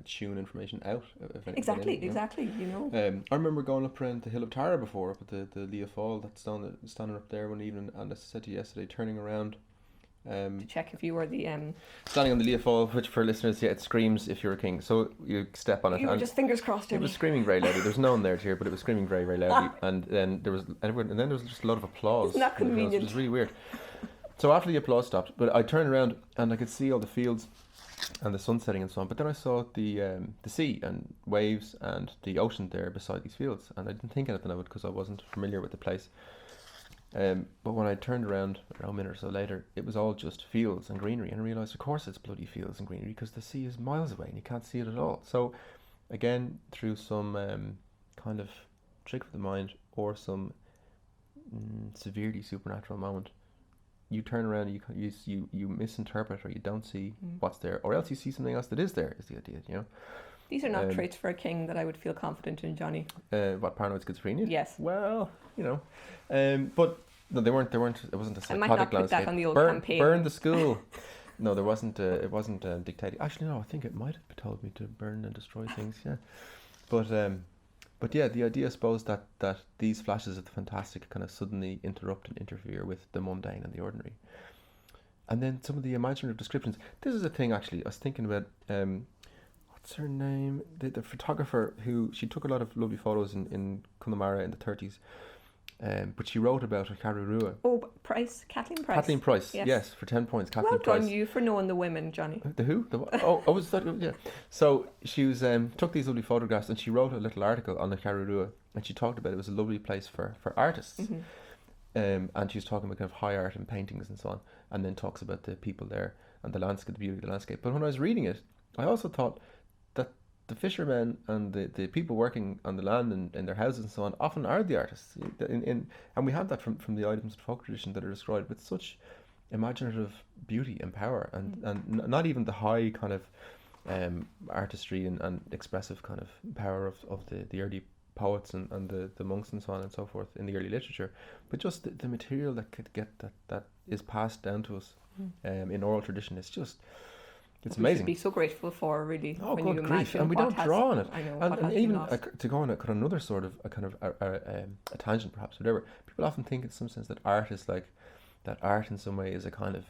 tune information out. Exactly. You know. I remember going up around the Hill of Tara before, up at the Lea Fall, that's standing up there one evening, and as I said to you yesterday, turning around. To check if you were the standing on the Lea Fall, which for listeners, it screams if you're a king. So you step on it. You were just fingers crossed. Jonny. It was screaming very loudly. There's no one there to hear, but it was screaming very, very loudly. And then there was just a lot of applause. Isn't that convenient? It was really weird. So after the applause stopped, but I turned around and I could see all the fields and the sun setting and so on. But then I saw the sea and waves and the ocean there beside these fields, and I didn't think anything of it because I wasn't familiar with the place. But when I turned around a minute or so later, it was all just fields and greenery, and I realised, of course, it's bloody fields and greenery because the sea is miles away and you can't see it at all. So, again, through some kind of trick of the mind or some severely supernatural moment, you turn around and you misinterpret, or you don't see what's there, or else you see something else that is there. Is the idea, you know? These are not traits for a king that I would feel confident in, Jonny. What, paranoid schizophrenia? Yes. Well, you know, but no, they weren't. It wasn't a psychotic landscape. I might not put that on the old campaign. Burn the school. No, there wasn't. It wasn't dictating. Actually, no. I think it might have told me to burn and destroy things. Yeah, but yeah, the idea, I suppose, that these flashes of the fantastic kind of suddenly interrupt and interfere with the mundane and the ordinary, and then some of the imaginative descriptions. This is a thing, actually. I was thinking about. What's her name? The photographer she took a lot of lovely photos in Connemara in the 30s, but she wrote about her Carrarua. Oh, Price, Kathleen Price. Kathleen Price, yes, for 10 points. Kathleen Price. Well done you for knowing the women, Jonny. The who? I was thought, yeah. So she was took these lovely photographs, and she wrote a little article on the Carrarua, and she talked about it was a lovely place for artists. And she was talking about kind of high art and paintings and so on, and then talks about the people there and the landscape, the beauty of the landscape. But when I was reading it, I also thought that the fishermen and the people working on the land and in their houses and so on often are the artists. And we have that from the items of folk tradition that are described with such imaginative beauty and power, and not even the high kind of artistry and expressive kind of power of the early poets and the monks and so on and so forth in the early literature, but just the material that could get that is passed down to us in oral tradition. It's amazing. We should be so grateful for, really. Oh, when good you grief! imagine And we what don't has- draw on it. I know, And, what and has been even lost. to go on another sort of a tangent, perhaps, whatever. People often think in some sense that art is like that. Art in some way is a kind of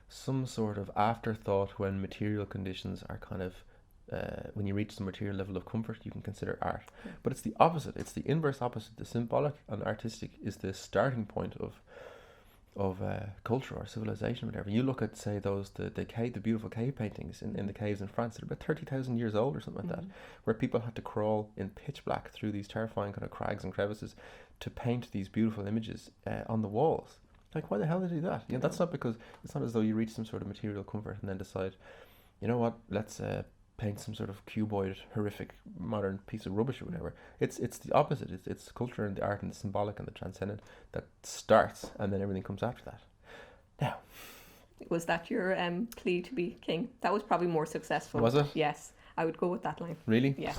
some sort of afterthought when material conditions are kind of when you reach the material level of comfort, you can consider art. Yeah. But it's the opposite. It's the inverse opposite. The symbolic and artistic is the starting point of culture or civilization, or whatever. You look at, say, the beautiful cave paintings in the caves in France. They're about 30,000 years old or something like that, where people had to crawl in pitch black through these terrifying kind of crags and crevices to paint these beautiful images on the walls. Like, why the hell did they do that? You know, that's not because it's not as though you reach some sort of material comfort and then decide, you know what, let's paint some sort of cuboid, horrific, modern piece of rubbish or whatever. It's the opposite. It's culture and the art and the symbolic and the transcendent that starts, and then everything comes after that. Now, Was that your plea to be king? That was probably more successful. Was it? Yes, I would go with that line. really? Yes.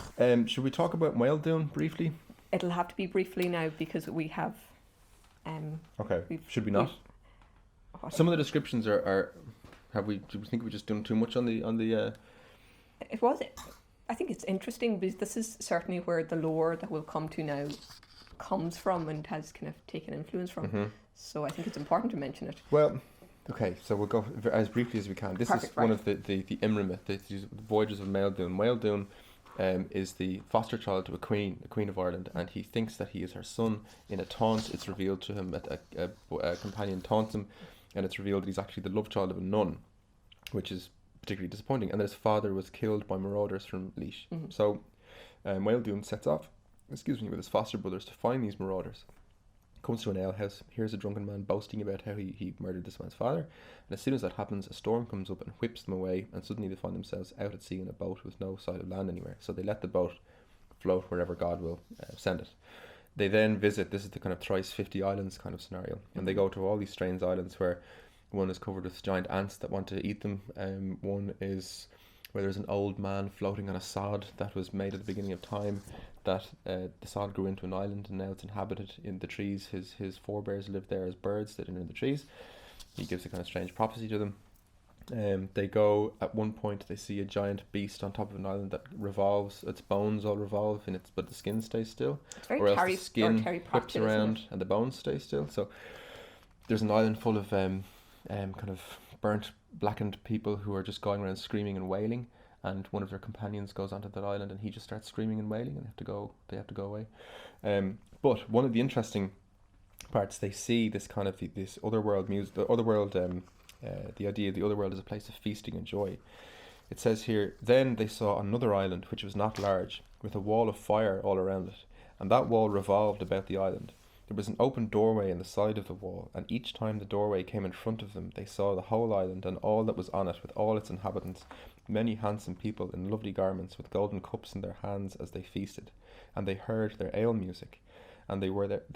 Should we talk about Mael Dúin briefly? It'll have to be briefly now because we have... Okay. we've- Should we not? what- Some of the descriptions are do we think we've just done too much on the It was. I think it's interesting because this is certainly where the lore that we'll come to now comes from and has kind of taken influence from. So I think it's important to mention it. Well, okay, so we'll go as briefly as we can. This Perfect, is one right. of the Imre myth, the voyages of Mael Dúin. Mael Dúin is the foster child to the Queen of Ireland, and he thinks that he is her son. In a taunt, it's revealed to him that a companion taunts him, and it's revealed that he's actually the love child of a nun, which is particularly disappointing, and that his father was killed by marauders from Laois. So Mael Dúin sets off, with his foster brothers to find these marauders. Comes to an alehouse, hears a drunken man boasting about how he murdered this man's father, and as soon as that happens, a storm comes up and whips them away, and suddenly they find themselves out at sea in a boat with no sight of land anywhere. So they let the boat float wherever God will send it. They then visit, this is the kind of thrice 50 islands kind of scenario, and they go to all these strange islands where one is covered with giant ants that want to eat them. One is where there's an old man floating on a sod that was made at the beginning of time, that the sod grew into an island and now it's inhabited in the trees. His forebears lived there as birds that are in the trees. He gives a kind of strange prophecy to them. They go, at one point they see a giant beast on top of an island that revolves, its bones all revolve in its, but the skin stays still. It's very Or else Terry, the skin Terry whips Pratchett, isn't around it? and the bones stay still. So there's an island full of kind of burnt, blackened people who are just going around screaming and wailing, and one of their companions goes onto that island and he just starts screaming and wailing, and they have to go away. But one of the interesting parts, they see this kind of this otherworld music, the otherworld, the idea of the otherworld as a place of feasting and joy. It says here, then they saw another island which was not large, with a wall of fire all around it, and that wall revolved about the island. There was an open doorway in the side of the wall, and each time the doorway came in front of them, they saw the whole island and all that was on it, with all its inhabitants, many handsome people in lovely garments, with golden cups in their hands as they feasted. And they heard their ale music, and they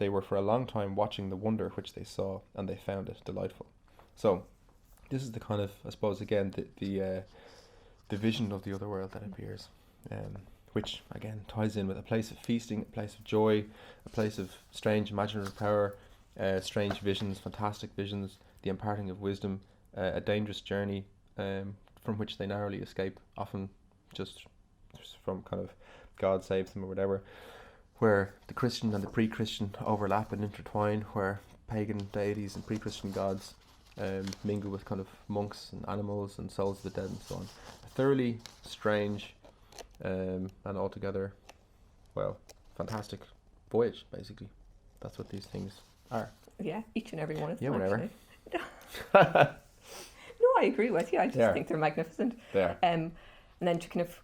were for a long time watching the wonder which they saw, and they found it delightful. So, this is the kind of, I suppose, again, the vision of the otherworld that appears. Which again ties in with a place of feasting, a place of joy, a place of strange imaginative power, strange visions, fantastic visions, the imparting of wisdom, a dangerous journey from which they narrowly escape, often just from kind of God saves them or whatever, where the Christian and the pre-Christian overlap and intertwine, where pagan deities and pre-Christian gods mingle with kind of monks and animals and souls of the dead and so on. A thoroughly strange and altogether, well, fantastic voyage, basically. That's what these things are. Yeah, each and every one of them. Yeah, whatever. No, I agree with you. I just They are. think they're magnificent. There. And then to kind of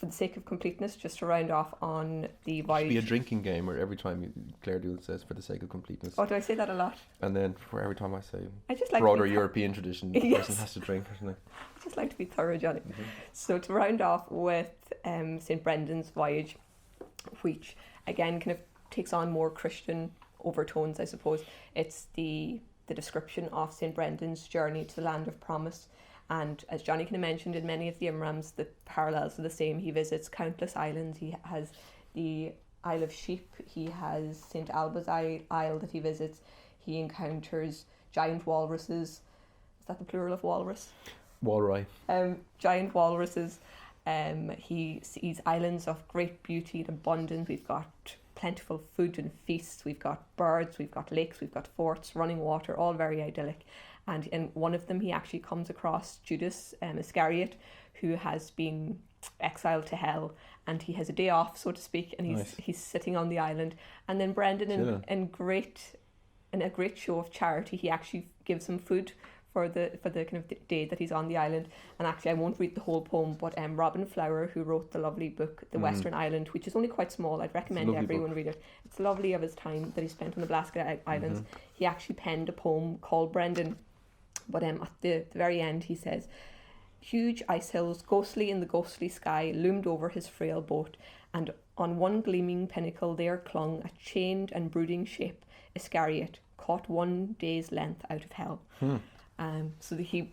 for the sake of completeness, just to round off on the It should voyage. be a drinking game where every time Claire Dúin says for the sake of completeness, Oh, do I say that a lot? and then for every time I say I just like broader to be European tradition, the Yes. person has to drink or something. I just like to be thorough, Jonny. Mhm. So to round off with St. Brendan's voyage, which again kind of takes on more Christian overtones, I suppose. It's the description of St. Brendan's journey to the land of promise. And as Jonny kind of mentioned, in many of the Imrams, the parallels are the same. He visits countless islands. He has the Isle of Sheep. He has St. Alba's Isle that he visits. He encounters giant walruses. Is that the plural of walrus? Walry. Giant walruses. He sees islands of great beauty and abundance. We've got plentiful food and feasts. We've got birds. We've got lakes. We've got forts, running water, all very idyllic. And in one of them, he actually comes across Judas Iscariot, who has been exiled to hell, and he has a day off, so to speak, and he's sitting on the island. And then Brendan, in a great show of charity, he actually gives him food for the kind of day that he's on the island. And actually, I won't read the whole poem, but Robin Flower, who wrote the lovely book The Western Island, which is only quite small, I'd recommend everyone read it. It's lovely of his time that he spent on the Blasket Islands. He actually penned a poem called Brendan, but at the very end he says, huge ice hills, ghostly in the ghostly sky, loomed over his frail boat, and on one gleaming pinnacle there clung a chained and brooding shape, Iscariot, caught one day's length out of hell. So that he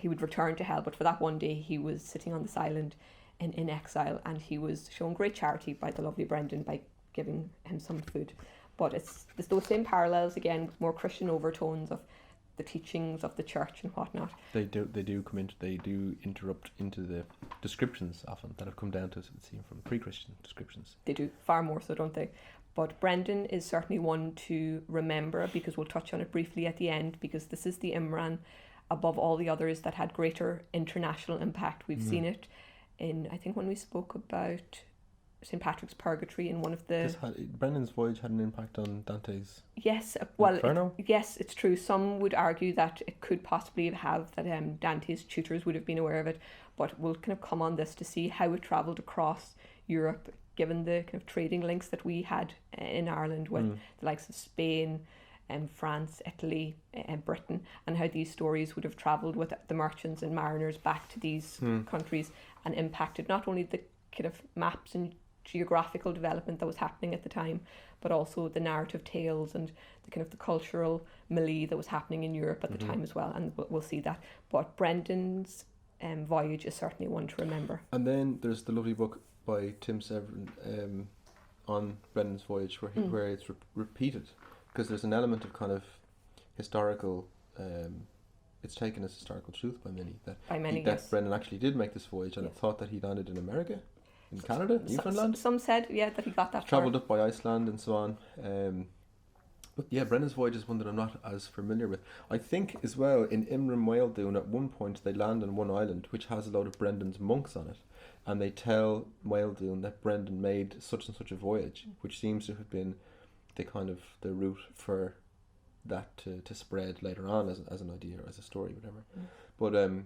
would return to hell, but for that one day he was sitting on this island in exile, and he was shown great charity by the lovely Brendan by giving him some food. But it's those same parallels again, with more Christian overtones of the teachings of the church and whatnot. They do interrupt into the descriptions often that have come down to us, it would seem, from pre-Christian descriptions. They do, far more so, don't they? But Brendan is certainly one to remember, because we'll touch on it briefly at the end, because this is the Imran above all the others that had greater international impact. We've seen it in, I think, when we spoke about St. Patrick's Purgatory in one of the... Brendan's voyage had an impact on Dante's Yes, well, Inferno? yes, it's true. Some would argue that it could possibly have, that Dante's tutors would have been aware of it, but we'll kind of come on this to see how it travelled across Europe, given the kind of trading links that we had in Ireland with the likes of Spain, France, Italy, Britain, and how these stories would have travelled with the merchants and mariners back to these countries and impacted not only the kind of maps and geographical development that was happening at the time, but also the narrative tales and the kind of the cultural milieu that was happening in Europe at the time as well, and we'll see that. But Brendan's voyage is certainly one to remember. And then there's the lovely book by Tim Severin on Brendan's voyage, where it's repeated, because there's an element of kind of historical, it's taken as historical truth by many, that Brendan actually did make this voyage, and it's thought that he landed in America, in Canada, Newfoundland. Some said, that he got that travelled up by Iceland and so on. But yeah, Brendan's voyage is one that I'm not as familiar with. I think as well in Imram Mael Dúin at one point they land on one island which has a load of Brendan's monks on it, and they tell Mael Dúin that Brendan made such and such a voyage, which seems to have been the route for that to spread later on as an idea or as a story, whatever.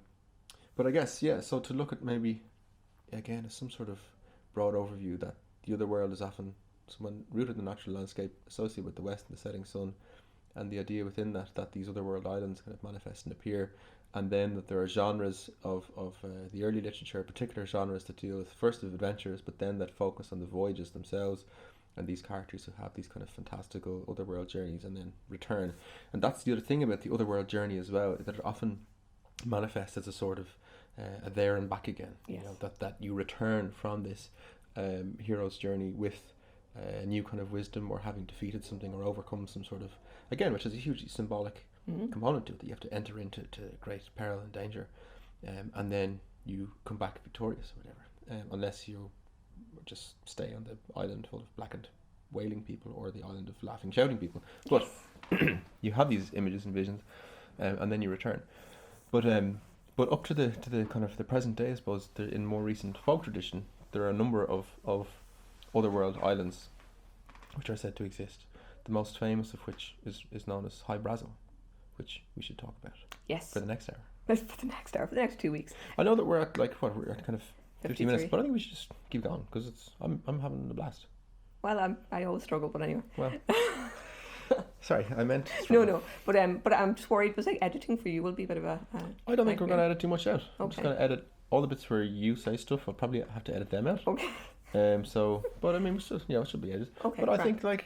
But I guess, so to look at maybe again as some sort of broad overview that the other world is often someone rooted in the natural landscape associated with the west and the setting sun, and the idea within that these other world islands kind of manifest and appear, and then that there are genres of the early literature, particular genres that deal with first of adventures, but then that focus on the voyages themselves, and these characters who have these kind of fantastical otherworld journeys and then return. And that's the other thing about the otherworld journey as well, that it often manifests as a sort of a there and back again. Yes. That you return from this hero's journey with a new kind of wisdom, or having defeated something or overcome some sort of, again, which is a hugely symbolic component to it, that you have to enter into great peril and danger, and then you come back victorious or whatever, unless you just stay on the island full of blackened wailing people, or the island of laughing shouting people. But you have these images and visions, and then you return. But up to the kind of the present day, I suppose, in more recent folk tradition, there are a number of otherworld islands which are said to exist. The most famous of which is known as Hy-Brasil, which we should talk about. Yes. For the next hour. For the next 2 weeks. I know that we're at we're at kind of 50 minutes. But I think we should just keep going because I'm having a blast. Well, I always struggle, but anyway. Well, sorry, I meant no. But I'm just worried because like editing for you will be a bit of a. I don't think we're going to edit too much out. I'm Okay. just going to edit all the bits where you say stuff. I'll probably have to edit them out. Okay. So, but I mean, it should be edited. Okay. But I grand. think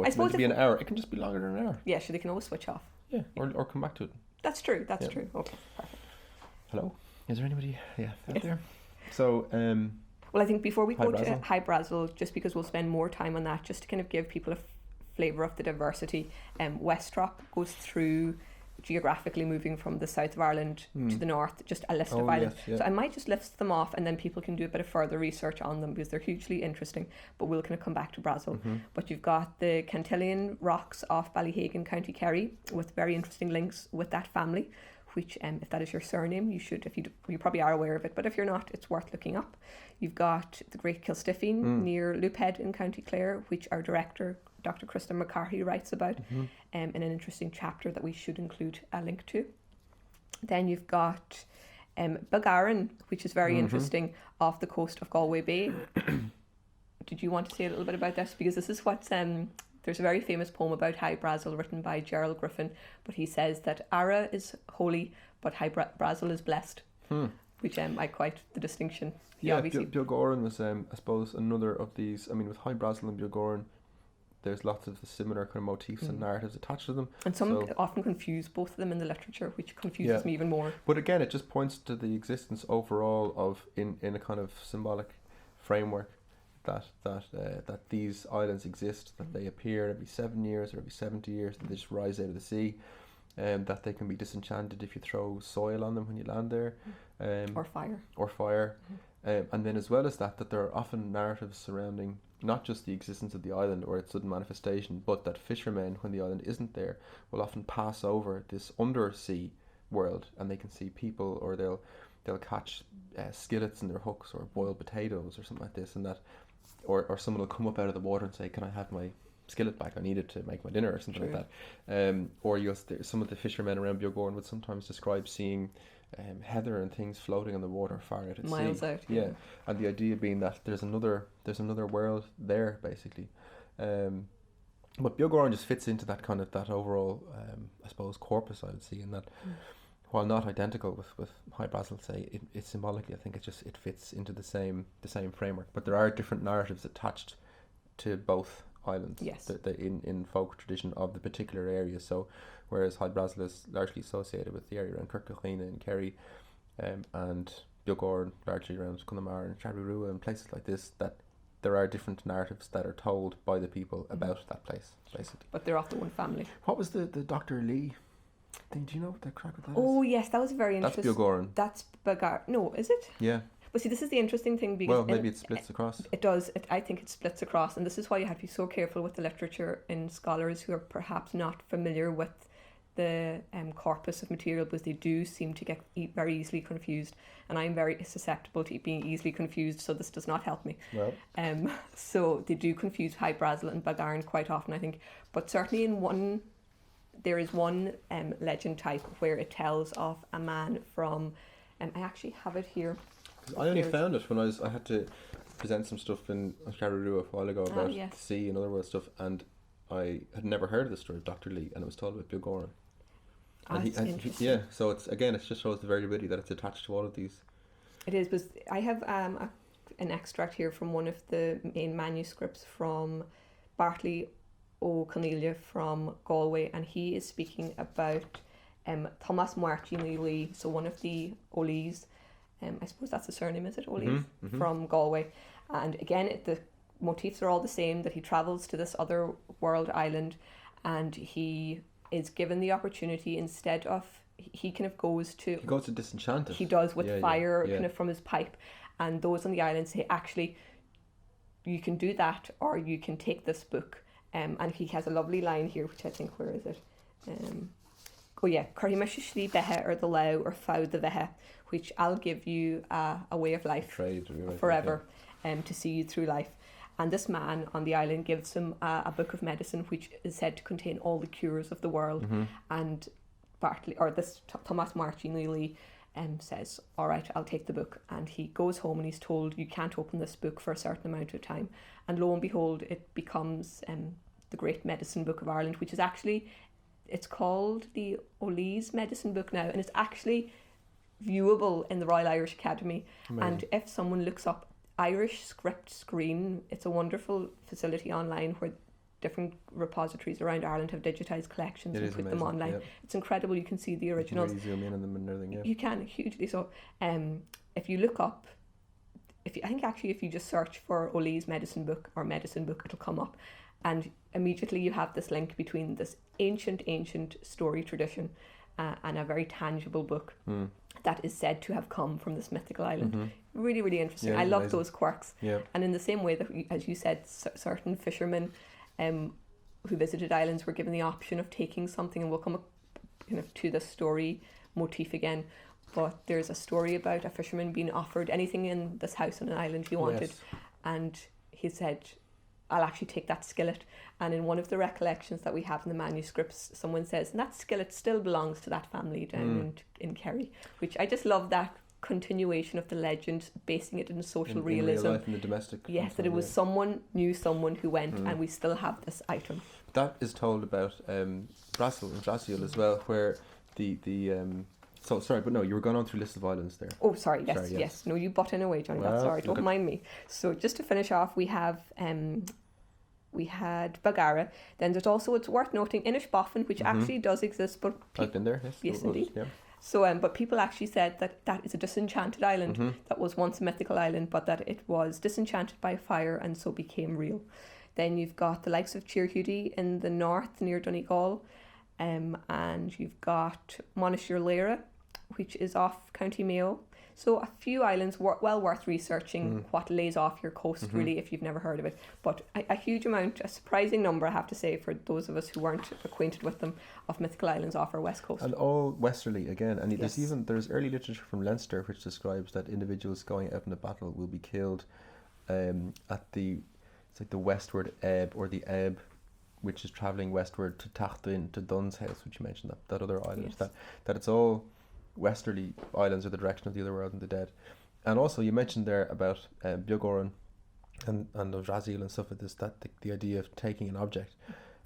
it's meant to be an hour. It can just be longer than an hour. Yeah, sure. They can always switch off. Yeah, or come back to it. That's true. That's true. Okay. Perfect. Hello, is there anybody? Yeah, out there. So, Well, I think before we go to Hy-Brasil. Hy-Brasil, just because we'll spend more time on that, just to kind of give people a flavour of the diversity, Westrop goes through geographically moving from the south of Ireland to the north, just a list of islands. Yes, yeah. So I might just list them off and then people can do a bit of further research on them because they're hugely interesting, but we'll kind of come back to Brasil. But you've got the Cantilian rocks off Ballyhagan, County Kerry, with very interesting links with that family, which if that is your surname, you should, you probably are aware of it, but if you're not, it's worth looking up. You've got the Great Kilstiffing near Loophead in County Clare, which our director, Dr. Krista McCarthy, writes about in an interesting chapter that we should include a link to. Then you've got Bagaran, which is very interesting, off the coast of Galway Bay. Did you want to say a little bit about this? Because this is what's... there's a very famous poem about Hy-Brasil written by Gerald Griffin, but he says that Ara is holy, but Hy-Brasil is blessed, which I quite the distinction. Yeah, Bealgóran was, I suppose, another of these. I mean, with Hy-Brasil and Bealgóran, there's lots of the similar kind of motifs and narratives attached to them. And some often confuse both of them in the literature, which confuses me even more. But again, it just points to the existence overall of, in a kind of symbolic framework, that these islands exist, that they appear every 7 years or every 70 years, that they just rise out of the sea, that they can be disenchanted if you throw soil on them when you land there. Or fire. And then as well as that there are often narratives surrounding not just the existence of the island or its sudden manifestation, but that fishermen, when the island isn't there, will often pass over this undersea world and they can see people, or they'll catch skillets in their hooks or boiled potatoes or something like this, and that, or someone will come up out of the water and say, "Can I have my skillet back? I need it to make my dinner," or something like that. Or some of the fishermen around Bealgóran would sometimes describe seeing heather and things floating on the water far out at sea. Miles out. Yeah, and the idea being that there's another world there, basically. But Bealgóran just fits into that kind of that overall, I suppose, corpus, I would see, in that while not identical with Hy-Brasil, say, it symbolically, I think it fits into the same framework. But there are different narratives attached to both islands. Yes. In folk tradition of the particular area. So, whereas Hy-Brasil is largely associated with the area around Kirkcalchina and Kerry, and Bealgóran largely around Connle and Charrua and places like this, that there are different narratives that are told by the people about that place, basically. But they're of the one family. What was the Dr. Lee thing? Do you know what the crack with that is? Oh yes, that was very interesting. That's Bealgóran. That's Bagar. No, is it? Yeah. But see, this is the interesting thing, because Well, maybe it splits across. It does. I think it splits across, and this is why you have to be so careful with the literature in scholars who are perhaps not familiar with the corpus of material, because they do seem to get very easily confused, and I'm very susceptible to being easily confused, so this does not help me. Well. So they do confuse Hy-Brasil and Bagaran quite often, I think, but certainly there is one legend type where it tells of a man from, I actually have it here. I only found it when I had to present some stuff in Charrua a while ago about the sea and Otherworld stuff, and I had never heard of the story of Dr. Lee, and it was told about Bealgóran. Interesting. So it just shows the variability that it's attached to all of these. It is, because I have an extract here from one of the main manuscripts from Bartley O'Connle from Galway, and he is speaking about Thomas Martin Lee, so one of the O'Lees. I suppose that's the surname, is it? O'Lees, from Galway. And again, the motifs are all the same, that he travels to this other world island, and he is given the opportunity, instead of, he kind of goes to disenchanted. He does, with fire kind of from his pipe, and those on the island say, actually, you can do that, or you can take this book. And he has a lovely line here, which I think, where is it? Currimishlí bethe or the low or fow the vehe, which I'll give you a way of life forever, to see you through life. And this man on the island gives him a book of medicine, which is said to contain all the cures of the world. And Thomas Martin Lee says, all right, I'll take the book. And he goes home and he's told, you can't open this book for a certain amount of time. And lo and behold, it becomes the Great Medicine Book of Ireland, which is actually, it's called the O'Lees Medicine Book now, and it's actually viewable in the Royal Irish Academy. Amazing. And if someone looks up Irish Script Screen, it's a wonderful facility online where different repositories around Ireland have digitized collections and put them online. Yep. It's incredible. You can see the originals. You can really zoom in on them and everything. Yeah. You can, hugely so. If you look up, if you just search for O'Lees Medicine Book or Medicine Book, it'll come up, and immediately you have this link between this ancient story tradition and a very tangible book that is said to have come from this mythical island. Really, really interesting. Yeah, I love amazing. those quirks. Yeah. And in the same way that, as you said, certain fishermen who visited islands were given the option of taking something, and we'll come up to the story motif again. But there's a story about a fisherman being offered anything in this house on an island he wanted, Yes. and he said, I'll actually take that skillet. And in one of the recollections that we have in the manuscripts, someone says, and that skillet still belongs to that family down in Kerry, which I just love that continuation of the legend, basing it in social realism. In real life, in the domestic. Yes, that it was someone knew someone who went, and we still have this item. That is told about Brasil as well, where the so sorry, but no, you were going on through a list of islands there. Oh, sorry, yes. No, you butt in away, Johnny. That's sorry, don't mind me. So just to finish off, we have we had Bagara. Then there's also, it's worth noting, Inishboffin, which actually does exist, but I've been there. Yes, It was, indeed. Yeah. So, but people actually said that is a disenchanted island that was once a mythical island, but that it was disenchanted by fire and so became real. Then you've got the likes of Tirhudi in the north near Donegal, and you've got Monastir, which is off County Mayo. So a few islands well worth researching what lays off your coast, really, if you've never heard of it. But a huge amount, a surprising number, I have to say, for those of us who weren't acquainted with them, of mythical islands off our west coast. And all westerly again. And Yes. there's early literature from Leinster which describes that individuals going out in a battle will be killed at it's like the westward ebb, or the ebb, which is travelling westward to Teach Duinn, to Dunn's house, which you mentioned, that other island. Yes. That it's all westerly islands, or the direction of the other world and the dead. And also you mentioned there about Biogoran and Hy-Brasil and stuff like this, that the idea of taking an object,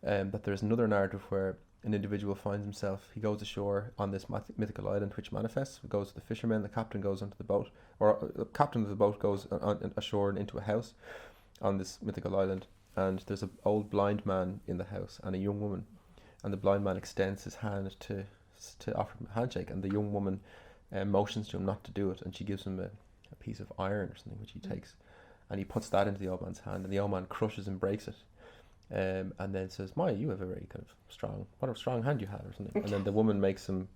that there's another narrative where an individual finds himself, he goes ashore on this mythical island which manifests, goes to the fishermen, the captain goes onto the boat, or the captain of the boat goes ashore and into a house on this mythical island, and there's an old blind man in the house and a young woman, and the blind man extends his hand to offer him a handshake, and the young woman motions to him not to do it, and she gives him a piece of iron or something, which he takes, and he puts that into the old man's hand, and the old man crushes and breaks it, and then says, "My, you have a very kind of strong hand you have," or something. And then the woman makes him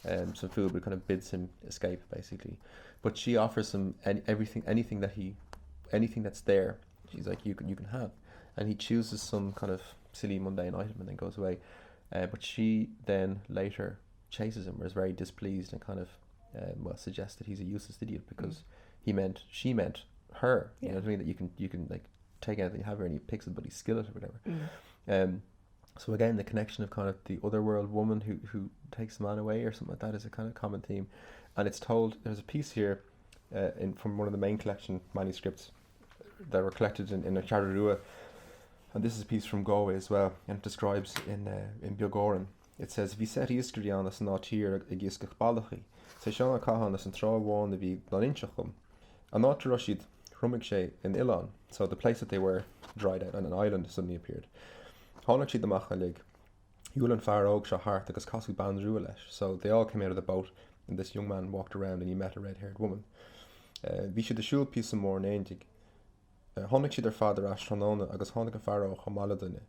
some food, but kind of bids him escape, basically. But she offers him anything that's there. She's like, you can have, and he chooses some kind of silly mundane item and then goes away. But she then later chases him, or is very displeased, and kind of suggests that he's a useless idiot because she meant her. You know what I mean? That you can like take anything you have her, and he picks a bloody skillet or whatever. So again, the connection of kind of the Otherworld woman who takes the man away or something like that is a kind of common theme. And it's told, there's a piece here from one of the main collection manuscripts that were collected in a Chararua. And this is a piece from Galway as well, and it describes in Biogoran. It says, "Vi set Istrianas na tir agiskach balachi, se shana kahanas and trawan the vi noninchachum, and not Rashid Rummigshe in Ilan." So the place that they were dried out on an island suddenly appeared. Honachid the machalig, Yulan Farog Shahart, because Kasu Ban Rualesh. So they all came out of the boat, and this young man walked around and he met a red-haired woman. Vi should the shul piece more naintig. Honnig si their father astronona agus honnig a faro chomaladine.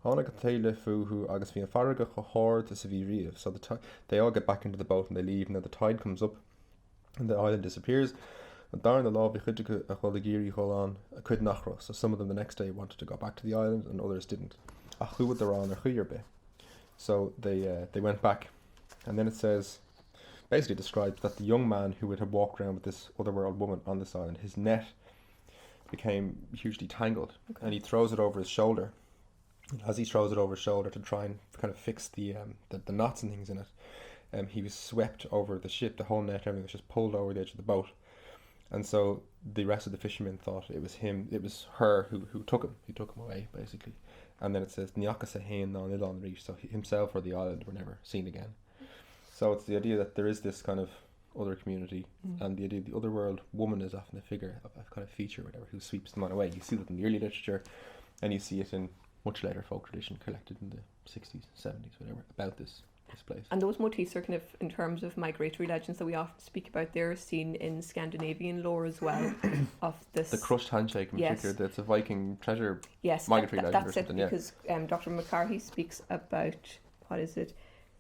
Honnig a taile fu who agus vi a farga chohor to sevi riv. So they all get back into the boat and they leave, and then the tide comes up and the island disappears. And darn the law vi chudige a choligiri holan a quid nachro. So some of them the next day wanted to go back to the island and others didn't. A chuad their on or chuyerbe. So they went back, and then it says, basically describes that the young man who would have walked around with this Otherworld woman on this island, his net became hugely tangled, and he throws it over his shoulder. And as he throws it over his shoulder to try and kind of fix the knots and things in it, he was swept over the ship, the whole net, everything was just pulled over the edge of the boat. And so the rest of the fishermen thought it was her who took him away, basically. And then it says, Niachas a hain on Idon Reach, so himself or the island were never seen again. So it's the idea that there is this kind of other community, and the idea of the otherworld woman is often a figure, a kind of feature, whatever, who sweeps the man away. You see that in the early literature, and you see it in much later folk tradition collected in the 60s, 70s, whatever, about this place. And those motifs are kind of, in terms of migratory legends that we often speak about, they're seen in Scandinavian lore as well, of this... The crushed handshake in particular, that's a Viking treasure migratory legend or something. Because Dr. McCarthy speaks about, what is it?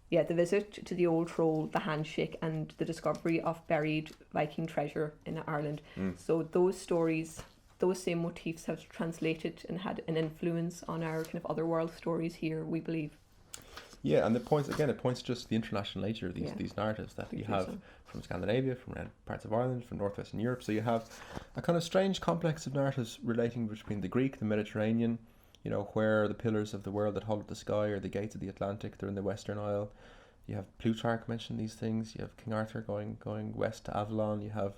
Yeah, the visit to the old troll, the handshake, and the discovery of buried Viking treasure in Ireland. So those stories, those same motifs have translated and had an influence on our kind of otherworld stories here, we believe. Yeah, and it points just to the international nature of these narratives that you have from Scandinavia, from parts of Ireland, from northwestern Europe. So you have a kind of strange complex of narratives relating between the Greek, the Mediterranean, you know, where the pillars of the world that hold the sky or the gates of the Atlantic, they're in the Western Isle. You have Plutarch mention these things. You have King Arthur going west to Avalon. You have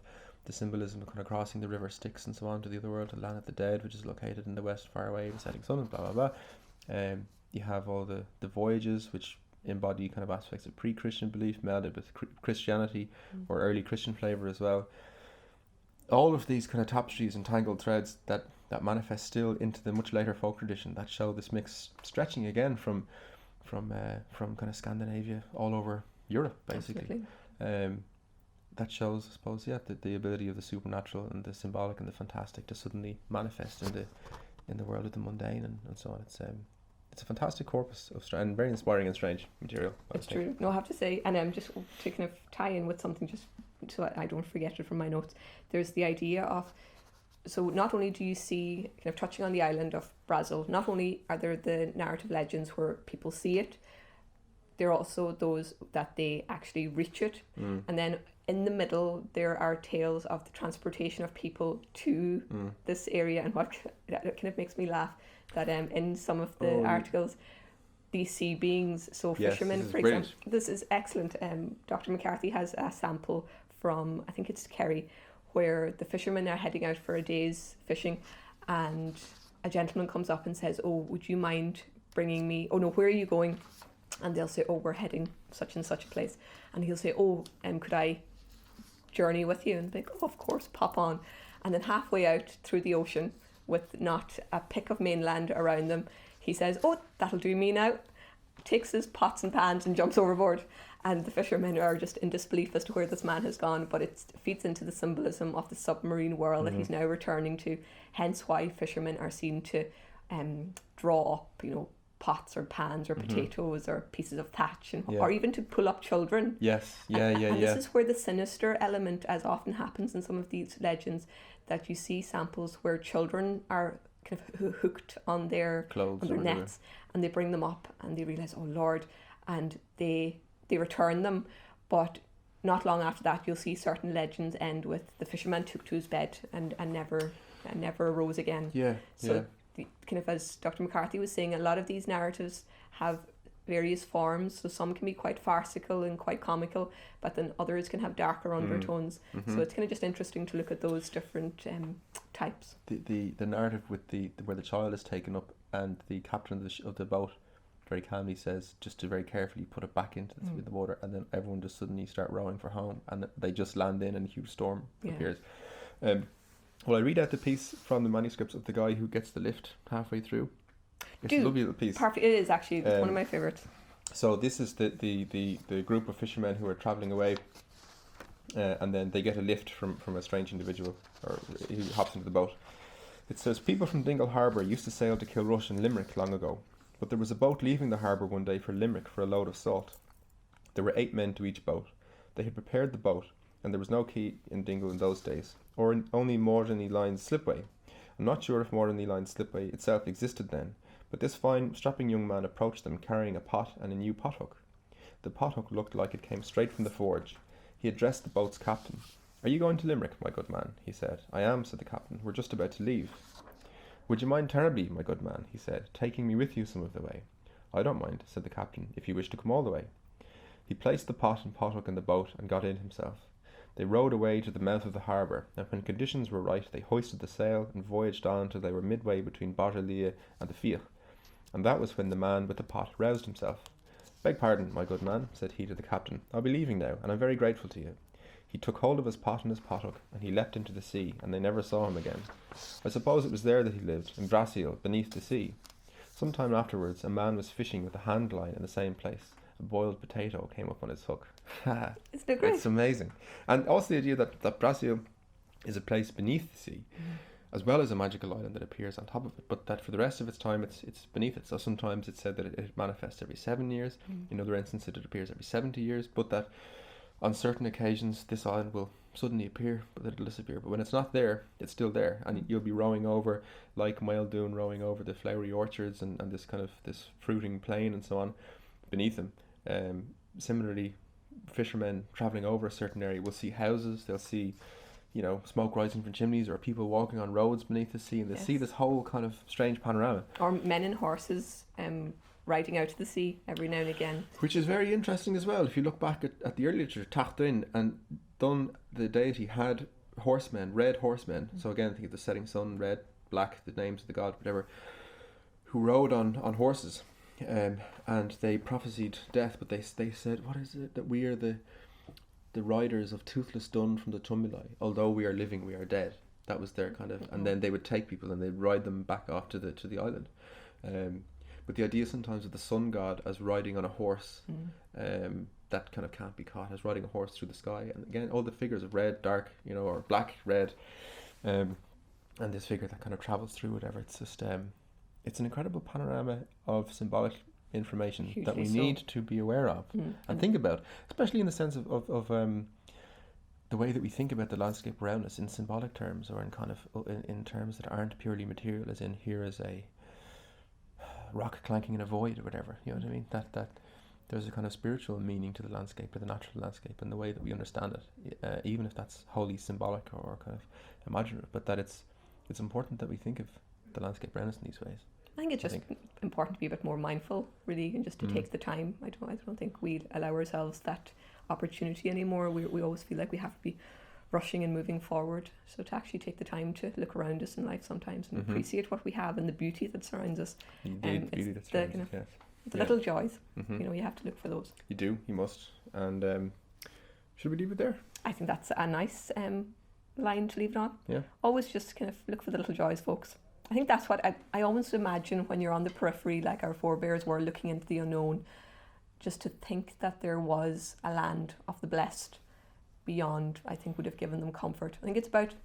the symbolism of kind of crossing the river Styx and so on to the other world, to the land of the dead, which is located in the west, far away, the setting sun, and blah, blah, blah. You have all the voyages, which embody kind of aspects of pre-Christian belief melded with Christianity or early Christian flavour as well. All of these kind of tapestries and tangled threads that manifest still into the much later folk tradition that show this mix stretching again from kind of Scandinavia all over Europe, basically. That shows, I suppose, the ability of the supernatural and the symbolic and the fantastic to suddenly manifest in the world of the mundane and so on. It's a fantastic corpus of and very inspiring and strange material. It's true. No, I have to say, and just to kind of tie in with something, just so I don't forget it from my notes, there's the idea of, so not only do you see, kind of touching on the island of Brazil, not only are there the narrative legends where people see it, there are also those that they actually reach it. And then in the middle, there are tales of the transportation of people to this area. And what that kind of makes me laugh, that in some of the articles, these sea beings, so fishermen, for example, this is excellent. Dr. McCarthy has a sample from, I think it's Kerry, where the fishermen are heading out for a day's fishing, and a gentleman comes up and says, "Oh, would you mind bringing me, oh no, where are you going?" And they'll say, "Oh, we're heading such and such a place." And he'll say, "Oh, could I journey with you?" And they're like, "Oh, of course, pop on." And then halfway out through the ocean, with not a pick of mainland around them, he says, "Oh, that'll do me now," takes his pots and pans and jumps overboard. And the fishermen are just in disbelief as to where this man has gone, but it feeds into the symbolism of the submarine world that he's now returning to. Hence why fishermen are seen to draw up, pots or pans or potatoes or pieces of thatch, or even to pull up children. Yes, and this is where the sinister element, as often happens in some of these legends, that you see samples where children are kind of hooked on their clothes, on their nets, and they bring them up and they realise, oh Lord, and they return them. But not long after that, you'll see certain legends end with the fisherman took to his bed and never arose again. Kind of, as Dr. McCarthy was saying, a lot of these narratives have various forms, so some can be quite farcical and quite comical, but then others can have darker undertones. So it's kind of just interesting to look at those different types. The narrative with where the child is taken up and the captain of the boat very calmly says just to very carefully put it back into the water, and then everyone just suddenly start rowing for home, and they just land in and a huge storm appears. Well, I read out the piece from the manuscripts of the guy who gets the lift halfway through. It's a lovely little piece. Perfect. It is actually one of my favourites. So this is the group of fishermen who are travelling away, and then they get a lift from a strange individual, or he hops into the boat. It says, people from Dingle Harbour used to sail to Kilrush and Limerick long ago, but there was a boat leaving the harbour one day for Limerick for a load of salt. There were 8 men to each boat. They had prepared the boat, and there was no quay in Dingle in those days, or only Mordany Line's slipway. I'm not sure if Mordany Line's slipway itself existed then, but this fine, strapping young man approached them carrying a pot and a new pothook. The pothook looked like it came straight from the forge. He addressed the boat's captain. "Are you going to Limerick, my good man?" he said. "I am," said the captain. "We're just about to leave." "Would you mind terribly, my good man," he said, "taking me with you some of the way?" "I don't mind," said the captain, "if you wish to come all the way." He placed the pot and pothook in the boat and got in himself. They rowed away to the mouth of the harbour, and when conditions were right, they hoisted the sail and voyaged on till they were midway between Blúiríní and the Fiach. And that was when the man with the pot roused himself. "Beg pardon, my good man," said he to the captain. "I'll be leaving now, and I'm very grateful to you." He took hold of his pot and his pothook, and he leapt into the sea, and they never saw him again. I suppose it was there that he lived, in Brasil, beneath the sea. Some time afterwards, a man was fishing with a hand line in the same place. A boiled potato came up on his hook. Isn't it great? It's amazing. And also the idea that Brasil is a place beneath the sea, as well as a magical island that appears on top of it, but that for the rest of its time it's beneath it. So sometimes it's said that it manifests every 7 years. In other instances it appears every 70 years, but that on certain occasions this island will suddenly appear, but then it'll disappear. But when it's not there, it's still there, and you'll be rowing over, like Mael Dúin rowing over the flowery orchards and this kind of this fruiting plain and so on beneath them. Similarly, fishermen travelling over a certain area will see houses, they'll see, you know, smoke rising from chimneys, or people walking on roads beneath the sea, and they see this whole kind of strange panorama. Or men and horses riding out to the sea every now and again. Which is very interesting as well. If you look back at the early literature, Teach Duinn, and Donn, the deity, had horsemen, red horsemen. So again, I think of the setting sun, red, black, the names of the god, whatever, who rode on horses. And they prophesied death, but they said, what is it, that we are the riders of toothless Dunn from the Tumuli. Although we are living, we are dead. That was their kind of, and then they would take people and they'd ride them back off to the island. But the idea sometimes of the sun god as riding on a horse, that kind of can't be caught, as riding a horse through the sky. And again, all the figures of red, dark, you know, or black, red, and this figure that kind of travels through whatever. It's just it's an incredible panorama of symbolic information Hugely that we so. need to be aware of and think about, especially in the sense of the way that we think about the landscape around us in symbolic terms, or in kind of in terms that aren't purely material, as in here is a rock clanking in a void or whatever, you know what I mean, that there's a kind of spiritual meaning to the landscape, or the natural landscape, and the way that we understand it, even if that's wholly symbolic or kind of imaginative, but that it's important that we think of the landscape around us in these ways. I think it's just important to be a bit more mindful, really, and just to take the time. I don't think we allow ourselves that opportunity anymore. We always feel like we have to be rushing and moving forward. So to actually take the time to look around us in life sometimes and appreciate what we have and the beauty that surrounds us. Indeed, the beauty that surrounds us, yes. The little joys. You know, you have to look for those. You do, you must. And should we leave it there? I think that's a nice line to leave it on. Yeah. Always just kind of look for the little joys, folks. I think that's what I almost imagine when you're on the periphery, like our forebears were, looking into the unknown, just to think that there was a land of the blessed beyond, I think would have given them comfort. I think it's about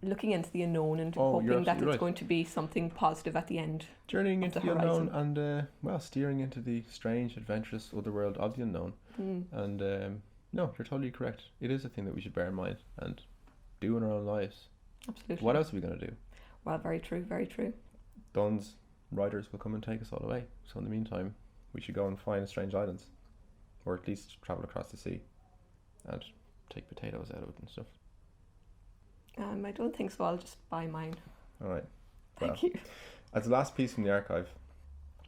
looking into the unknown and hoping that it's going to be something positive at the end. Journeying into the unknown and, steering into the strange, adventurous otherworld of the unknown. And no, you're totally correct. It is a thing that we should bear in mind and do in our own lives. Absolutely. What else are we going to do? Well, very true, very true. Dunn's riders will come and take us all away. So in the meantime, we should go and find strange islands, or at least travel across the sea and take potatoes out of it and stuff. I don't think so. I'll just buy mine. All right. Thank you. As the last piece from the archive,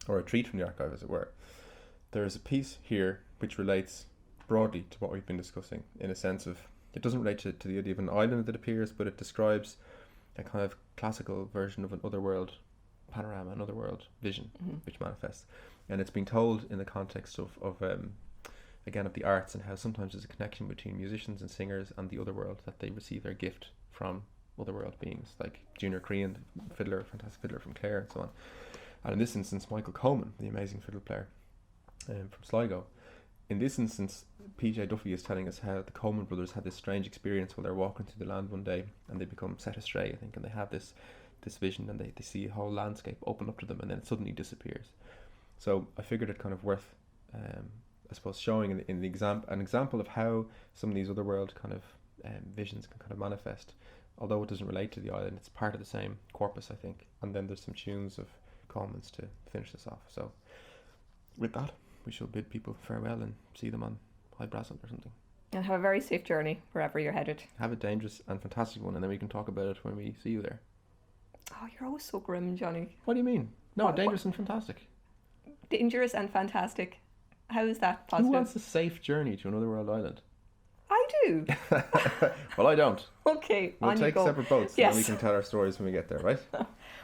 or a treat from the archive as it were, there is a piece here which relates broadly to what we've been discussing, in a sense of, it doesn't relate to the idea of an island that appears, but it describes a kind of classical version of an otherworld panorama, an otherworld vision, which manifests. And it's been told in the context of again, of the arts, and how sometimes there's a connection between musicians and singers and the otherworld, that they receive their gift from otherworld beings, like Junior Crean, fiddler, fantastic fiddler from Clare, and so on. And in this instance, Michael Coleman, the amazing fiddle player from Sligo. In this instance, PJ Duffy is telling us how the Coleman brothers had this strange experience while they're walking through the land one day, and they become set astray, I think, and they have this vision, and they see a whole landscape open up to them, and then it suddenly disappears. So I figured it kind of worth, I suppose, showing in the an example of how some of these otherworld kind of visions can kind of manifest. Although it doesn't relate to the island, it's part of the same corpus, I think. And then there's some tunes of Coleman's to finish this off. So with that, we shall bid people farewell and see them on Hy-Brasil or something. And have a very safe journey wherever you're headed. Have a dangerous and fantastic one, and then we can talk about it when we see you there. Oh, you're always so grim, Jonny. What do you mean? No, dangerous and fantastic. Dangerous and fantastic. How is that Who positive? wants a safe journey to an Otherworld island? I do. Well, I don't. Okay, We'll on you take go. separate boats Yes. and we can tell our stories when we get there, right?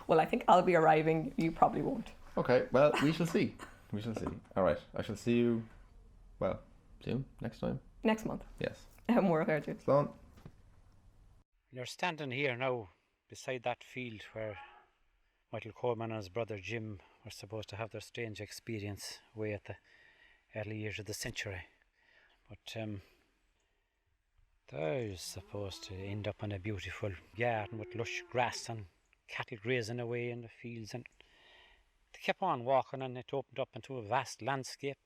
Well, I think I'll be arriving. You probably won't. Okay, well, we shall see. We shall see. All right, I shall see you, well, soon, next time. Next month. Yes. More heard you. Slán. You're standing here now beside that field where Michael Coleman and his brother Jim were supposed to have their strange experience way at the early years of the century. But they was supposed to end up in a beautiful garden with lush grass and cattle grazing away in the fields, and they kept on walking and it opened up into a vast landscape.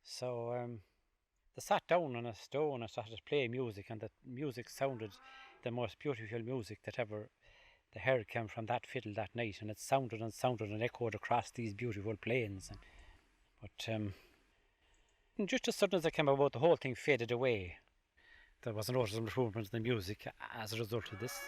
So they sat down on a stone and started to play music, and the music sounded the most beautiful music that ever the heard came from that fiddle that night, and it sounded and echoed across these beautiful plains. And just as sudden as it came about, the whole thing faded away. There was a noticeable improvement in the music as a result of this.